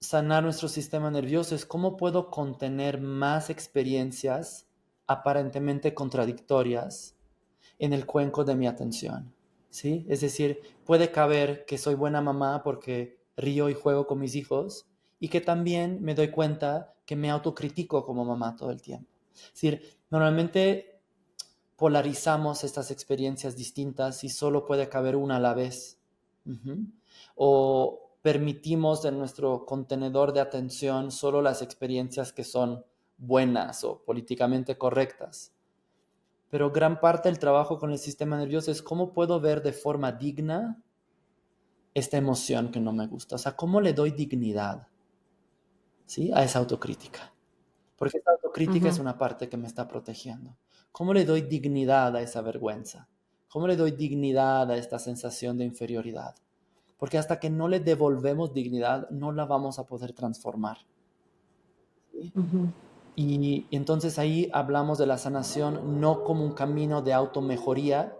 sanar nuestro sistema nervioso es cómo puedo contener más experiencias aparentemente contradictorias en el cuenco de mi atención, ¿sí? Es decir, puede caber que soy buena mamá porque río y juego con mis hijos y que también me doy cuenta que me autocritico como mamá todo el tiempo. Es decir, normalmente polarizamos estas experiencias distintas y solo puede caber una a la vez. Uh-huh. O permitimos en nuestro contenedor de atención solo las experiencias que son buenas o políticamente correctas. Pero gran parte del trabajo con el sistema nervioso es cómo puedo ver de forma digna esta emoción que no me gusta. O sea, cómo le doy dignidad, ¿sí? A esa autocrítica. Porque esa autocrítica es Ujú. una parte que me está protegiendo. ¿Cómo le doy dignidad a esa vergüenza? ¿Cómo le doy dignidad a esta sensación de inferioridad? Porque hasta que no le devolvemos dignidad, no la vamos a poder transformar. ¿Sí? Ujú. Y entonces ahí hablamos de la sanación no como un camino de automejoría,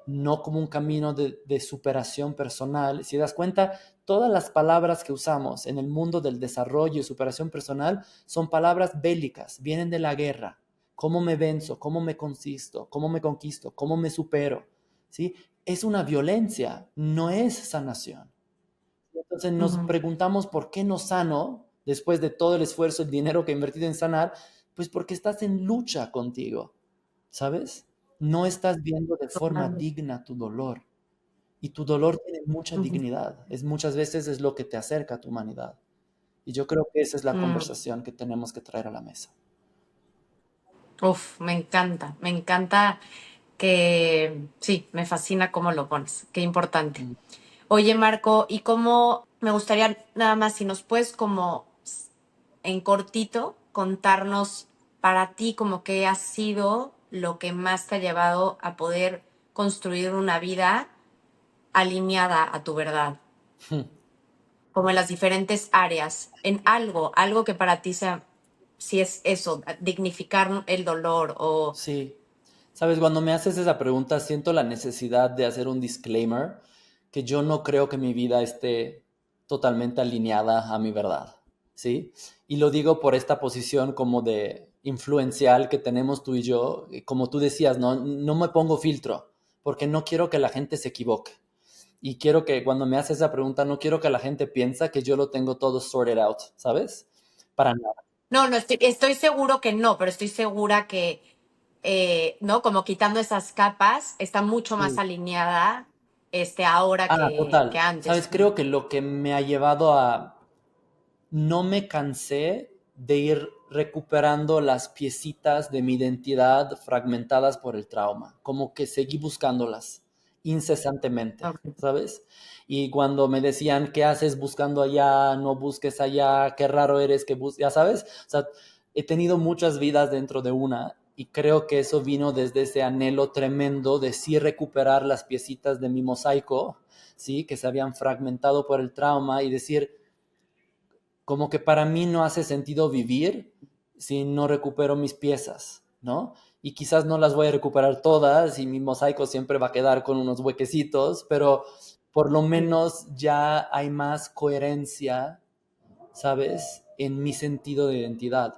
no como un camino de superación personal. Si te das cuenta, todas las palabras que usamos en el mundo del desarrollo y superación personal son palabras bélicas, vienen de la guerra. ¿Cómo me venzo? ¿Cómo me conquisto? ¿Cómo me conquisto? ¿Cómo me supero? ¿Sí? Es una violencia, no es sanación. Entonces nos Ujú. preguntamos por qué no sano después de todo el esfuerzo, el dinero que he invertido en sanar, pues porque estás en lucha contigo, ¿sabes? No estás viendo de forma Totalmente. digna tu dolor. Y tu dolor tiene mucha Ujú. dignidad. Muchas veces es lo que te acerca a tu humanidad. Y yo creo que esa es la Mm. conversación que tenemos que traer a la mesa. Uf, me encanta que sí, me fascina cómo lo pones, qué importante. Mm. Oye, Marco, ¿y cómo me gustaría nada más si nos puedes como en cortito contarnos para ti como qué ha sido lo que más te ha llevado a poder construir una vida alineada a tu verdad, como en las diferentes áreas, en algo que para ti sea, si es eso, dignificar el dolor o... Sí. Sabes, cuando me haces esa pregunta, siento la necesidad de hacer un disclaimer que yo no creo que mi vida esté totalmente alineada a mi verdad, ¿sí? Y lo digo por esta posición como de influencial que tenemos tú y yo, y como tú decías, no me pongo filtro, porque no quiero que la gente se equivoque. Y quiero que cuando me haces esa pregunta, no quiero que la gente piense que yo lo tengo todo sorted out, ¿sabes? Para nada. No, no, estoy seguro que no, pero estoy segura que, ¿no? Como quitando esas capas, está mucho más Sí. alineada ahora que Total. antes. Sabes, creo que lo que me ha llevado a no me cansé de ir recuperando las piecitas de mi identidad fragmentadas por el trauma, como que seguí buscándolas incesantemente, Ok. ¿sabes? Y cuando me decían, ¿qué haces buscando allá? No busques allá, qué raro eres que busques, ya sabes, o sea, he tenido muchas vidas dentro de una y creo que eso vino desde ese anhelo tremendo de sí recuperar las piecitas de mi mosaico, ¿sí? Que se habían fragmentado por el trauma y decir, como que para mí no hace sentido vivir si no recupero mis piezas, ¿no? Y quizás no las voy a recuperar todas y mi mosaico siempre va a quedar con unos huequecitos, pero por lo menos ya hay más coherencia, ¿sabes? En mi sentido de identidad.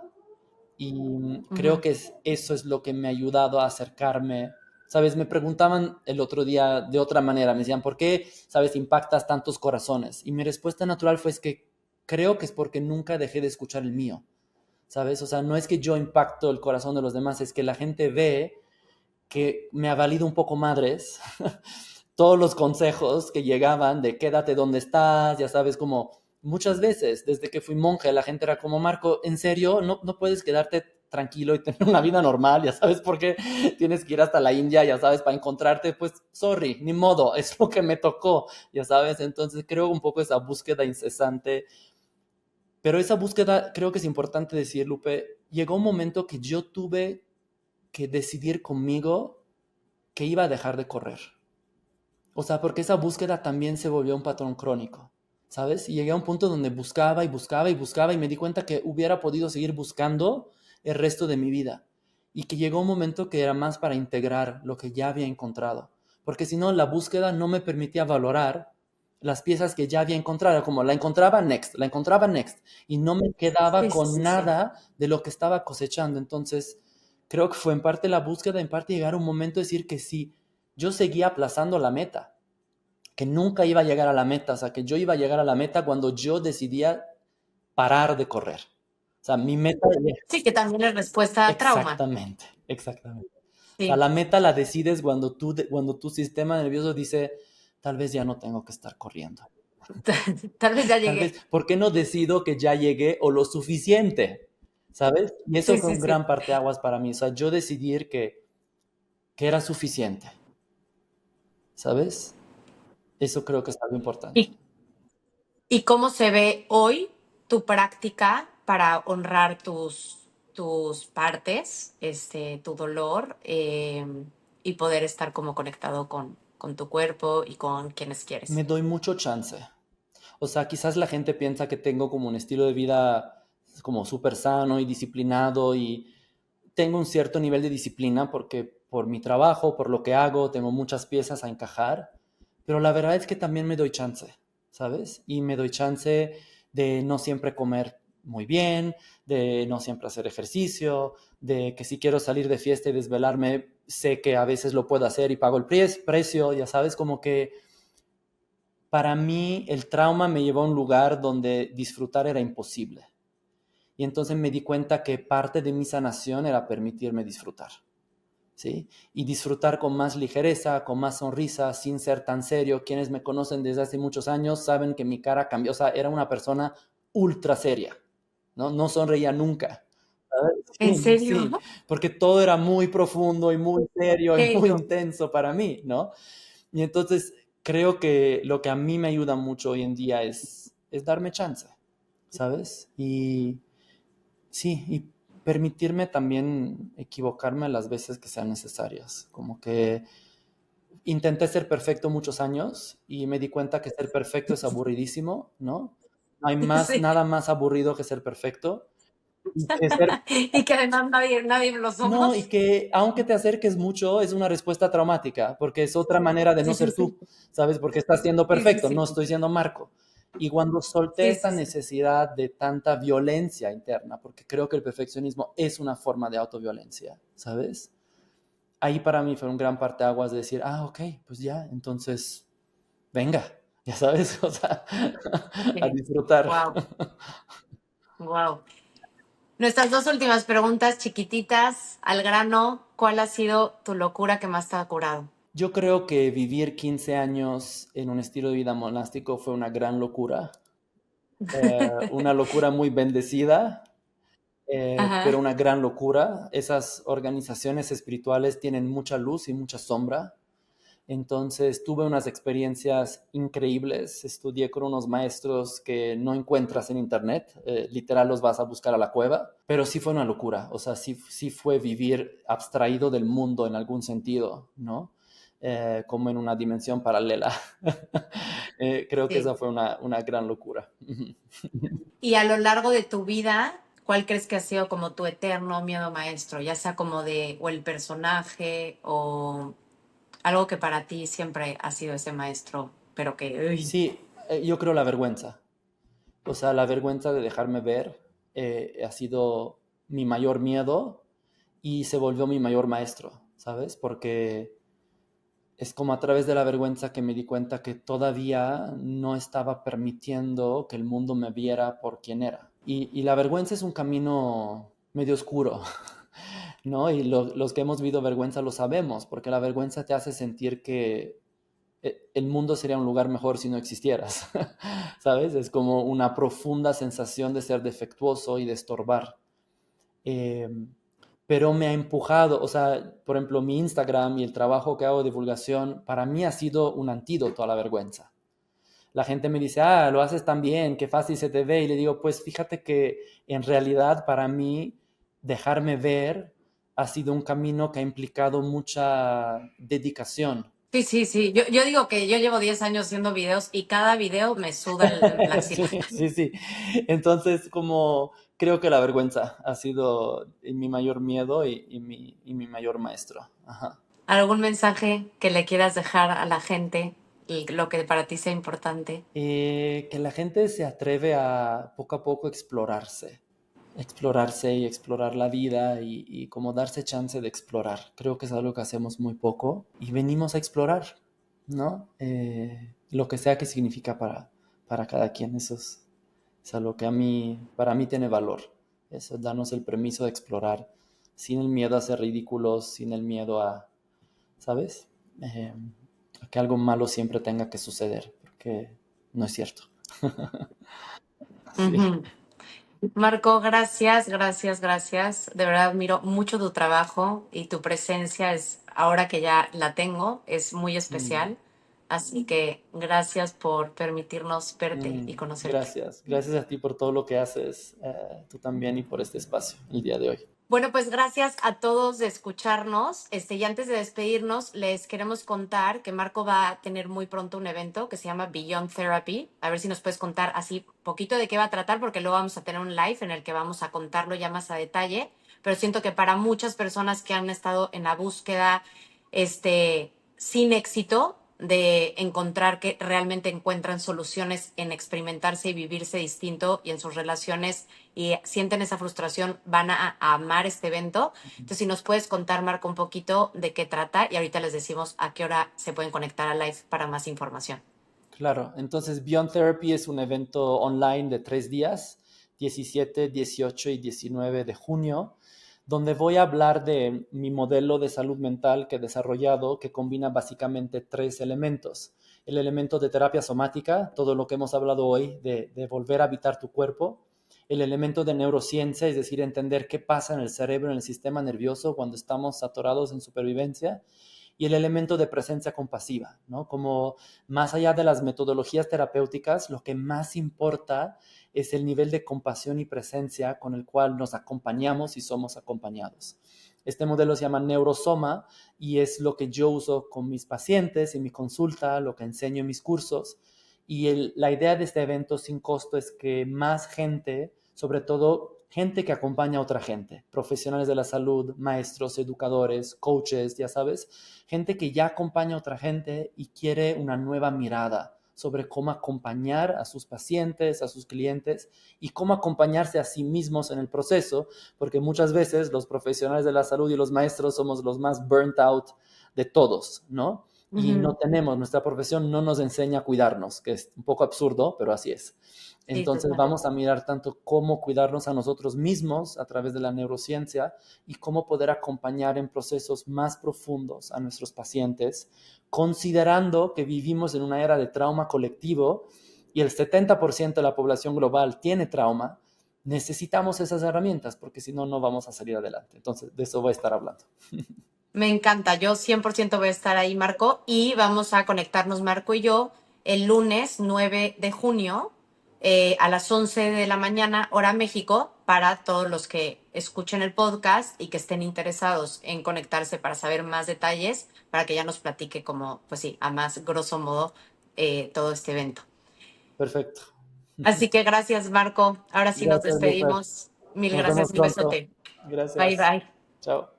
Y creo Ujú. que eso es lo que me ha ayudado a acercarme. ¿Sabes? Me preguntaban el otro día de otra manera, me decían, ¿por qué, sabes, impactas tantos corazones? Y mi respuesta natural fue es que creo que es porque nunca dejé de escuchar el mío, ¿sabes? O sea, no es que yo impacto el corazón de los demás, es que la gente ve que me ha valido un poco madres todos los consejos que llegaban de quédate donde estás, ya sabes, como muchas veces, desde que fui monje, la gente era como, Marco, ¿en serio? ¿No puedes quedarte tranquilo y tener una vida normal? Ya sabes por qué tienes que ir hasta la India, ya sabes, para encontrarte, pues, sorry, ni modo, es lo que me tocó, ya sabes. Entonces creo un poco esa búsqueda incesante, pero esa búsqueda, creo que es importante decir, Lupe, llegó un momento que yo tuve que decidir conmigo que iba a dejar de correr. O sea, porque esa búsqueda también se volvió un patrón crónico, ¿sabes? Y llegué a un punto donde buscaba y buscaba y buscaba y me di cuenta que hubiera podido seguir buscando el resto de mi vida. Y que llegó un momento que era más para integrar lo que ya había encontrado. Porque si no, la búsqueda no me permitía valorar las piezas que ya había encontrado, como la encontraba next, y no me quedaba Sí, sí, con sí, sí. nada de lo que estaba cosechando. Entonces, creo que fue en parte la búsqueda, en parte llegar a un momento de decir que sí, yo seguía aplazando la meta, que nunca iba a llegar a la meta, o sea, que yo iba a llegar a la meta cuando yo decidía parar de correr. O sea, mi meta... Sí, que también es respuesta a trauma. Exactamente, exactamente. O sea, Sí. la meta la decides cuando, cuando tu sistema nervioso dice, tal vez ya no tengo que estar corriendo. Tal vez ya Tal llegué. vez, ¿por qué no decido que ya llegué o lo suficiente? ¿Sabes? Y eso Sí, fue sí, un sí. gran parteaguas para mí. O sea, yo decidir que era suficiente. ¿Sabes? Eso creo que es algo importante. ¿Y, y cómo se ve hoy tu práctica para honrar tus partes, tu dolor, y poder estar como conectado con tu cuerpo y con quienes quieres? Me doy mucho chance. O sea, quizás la gente piensa que tengo como un estilo de vida como súper sano y disciplinado y tengo un cierto nivel de disciplina porque por mi trabajo, por lo que hago, tengo muchas piezas a encajar, pero la verdad es que también me doy chance, ¿sabes? Y me doy chance de no siempre comer muy bien, de no siempre hacer ejercicio, de que si quiero salir de fiesta y desvelarme, sé que a veces lo puedo hacer y pago el precio, ya sabes, como que para mí el trauma me llevó a un lugar donde disfrutar era imposible. Y entonces me di cuenta que parte de mi sanación era permitirme disfrutar, ¿sí? Y disfrutar con más ligereza, con más sonrisa, sin ser tan serio. Quienes me conocen desde hace muchos años saben que mi cara cambió. O sea, era una persona ultra seria, ¿no? No sonreía nunca. ¿Sabes? ¿En Sí, serio? sí, porque todo era muy profundo y muy serio y muy Serio. intenso para mí, ¿no? Y entonces creo que lo que a mí me ayuda mucho hoy en día es darme chance, ¿sabes? Y sí, y permitirme también equivocarme las veces que sean necesarias. Como que intenté ser perfecto muchos años y me di cuenta que ser perfecto es aburridísimo, ¿no? No hay más, Sí. nada más aburrido que ser perfecto. Y que ser Y que además nadie lo No, y somos. que aunque te acerques mucho, es una respuesta traumática, porque es otra manera de no Sí, sí, ser sí. tú, ¿sabes? Porque estás siendo Sí, sí, perfecto, no sí. estoy siendo Marco. Y cuando solté Sí, esta sí, sí. necesidad de tanta violencia interna, porque creo que el perfeccionismo es una forma de autoviolencia, ¿sabes? Ahí para mí fue un gran parteaguas de decir, ah, ok, pues ya, entonces, venga, ya sabes, o sea, a disfrutar. Wow, wow. Nuestras dos últimas preguntas, chiquititas, al grano. ¿Cuál ha sido tu locura que más te ha curado? Yo creo que vivir 15 años en un estilo de vida monástico fue una gran locura, una locura muy bendecida, pero Ajá. una gran locura. Esas organizaciones espirituales tienen mucha luz y mucha sombra. Entonces tuve unas experiencias increíbles. Estudié con unos maestros que no encuentras en internet. Literal los vas a buscar a la cueva. Pero sí fue una locura. O sea, sí fue vivir abstraído del mundo en algún sentido, ¿no? Como en una dimensión paralela. Creo que esa Sí. fue una gran locura. Y a lo largo de tu vida, ¿cuál crees que ha sido como tu eterno miedo maestro? Ya sea como de, o el personaje, o algo que para ti siempre ha sido ese maestro pero que... uy. Sí, yo creo la vergüenza. O sea, la vergüenza de dejarme ver ha sido mi mayor miedo y se volvió mi mayor maestro, ¿sabes? Porque es como a través de la vergüenza que me di cuenta que todavía no estaba permitiendo que el mundo me viera por quien era. Y la vergüenza es un camino medio oscuro, ¿no? Y los que hemos vivido vergüenza lo sabemos, porque la vergüenza te hace sentir que el mundo sería un lugar mejor si no existieras, ¿sabes? Es como una profunda sensación de ser defectuoso y de estorbar. Eh, pero me ha empujado, o sea, por ejemplo, mi Instagram y el trabajo que hago de divulgación, para mí ha sido un antídoto a la vergüenza. La gente me dice, ah, lo haces tan bien, qué fácil se te ve, y le digo, pues fíjate que en realidad para mí dejarme ver ha sido un camino que ha implicado mucha dedicación. Sí, sí, sí. Yo digo que yo llevo 10 años haciendo videos y cada video me suda la axila. Sí, sí, sí. Entonces, como creo que la vergüenza ha sido mi mayor miedo y mi mayor maestro. Ajá. ¿Algún mensaje que le quieras dejar a la gente y lo que para ti sea importante? Que la gente se atreve a poco explorarse y explorar la vida y como darse chance de explorar. Creo que es algo que hacemos muy poco y venimos a explorar, ¿no? Lo que sea que significa para cada quien. Eso es algo que para mí tiene valor. Eso, darnos el permiso de explorar sin el miedo a ser ridículos, sin el miedo a, ¿sabes? A que algo malo siempre tenga que suceder, porque no es cierto. Sí. Ujú. Marco, gracias, gracias, gracias. De verdad admiro mucho tu trabajo y tu presencia es, ahora que ya la tengo, es muy Mm, especial. Así que gracias por permitirnos verte y mm, conocerte. gracias. Gracias a ti por todo lo que haces, tú también y por este espacio el día de hoy. Bueno, pues gracias a todos de escucharnos. Y antes de despedirnos, les queremos contar que Marco va a tener muy pronto un evento que se llama Beyond Therapy. A ver si nos puedes contar así poquito de qué va a tratar, porque luego vamos a tener un live en el que vamos a contarlo ya más a detalle. Pero siento que para muchas personas que han estado en la búsqueda, sin éxito de encontrar que realmente encuentran soluciones en experimentarse y vivirse distinto y en sus relaciones y sienten esa frustración, van a amar este evento. Entonces, si nos puedes contar, Marco, un poquito de qué trata y ahorita les decimos a qué hora se pueden conectar a live para más información. Claro, entonces Beyond Therapy es un evento online de 3 días, 17, 18 y 19 de junio, donde voy a hablar de mi modelo de salud mental que he desarrollado, que combina básicamente 3 elementos. El elemento de terapia somática, todo lo que hemos hablado hoy, de volver a habitar tu cuerpo. El elemento de neurociencia, es decir, entender qué pasa en el cerebro, en el sistema nervioso cuando estamos atorados en supervivencia. Y el elemento de presencia compasiva, ¿no? Como más allá de las metodologías terapéuticas, lo que más importa es el nivel de compasión y presencia con el cual nos acompañamos y somos acompañados. Este modelo se llama Neurosoma y es lo que yo uso con mis pacientes en mi consulta, lo que enseño en mis cursos. Y la idea de este evento sin costo es que más gente, sobre todo gente que acompaña a otra gente, profesionales de la salud, maestros, educadores, coaches, ya sabes, gente que ya acompaña a otra gente y quiere una nueva mirada sobre cómo acompañar a sus pacientes, a sus clientes y cómo acompañarse a sí mismos en el proceso, porque muchas veces los profesionales de la salud y los maestros somos los más burnt out de todos, ¿no? Y no Ujú. tenemos, nuestra profesión no nos enseña a cuidarnos, que es un poco absurdo, pero así es. Sí, Entonces total. vamos a mirar tanto cómo cuidarnos a nosotros mismos a través de la neurociencia y cómo poder acompañar en procesos más profundos a nuestros pacientes, considerando que vivimos en una era de trauma colectivo y el 70% de la población global tiene trauma. Necesitamos esas herramientas porque si no, no vamos a salir adelante. Entonces, de eso voy a estar hablando. Me encanta, yo 100% voy a estar ahí, Marco, y vamos a conectarnos, Marco y yo, el lunes 9 de junio a las 11 de la mañana, hora México, para todos los que escuchen el podcast y que estén interesados en conectarse para saber más detalles, para que ya nos platique como, pues sí, a más grosso modo todo este evento. Perfecto. Así que gracias, Marco. Ahora sí nos Gracias, Lufer. despedimos. Mil Nos gracias, vemos un pronto. besote. Bye, Gracias. bye. Chao.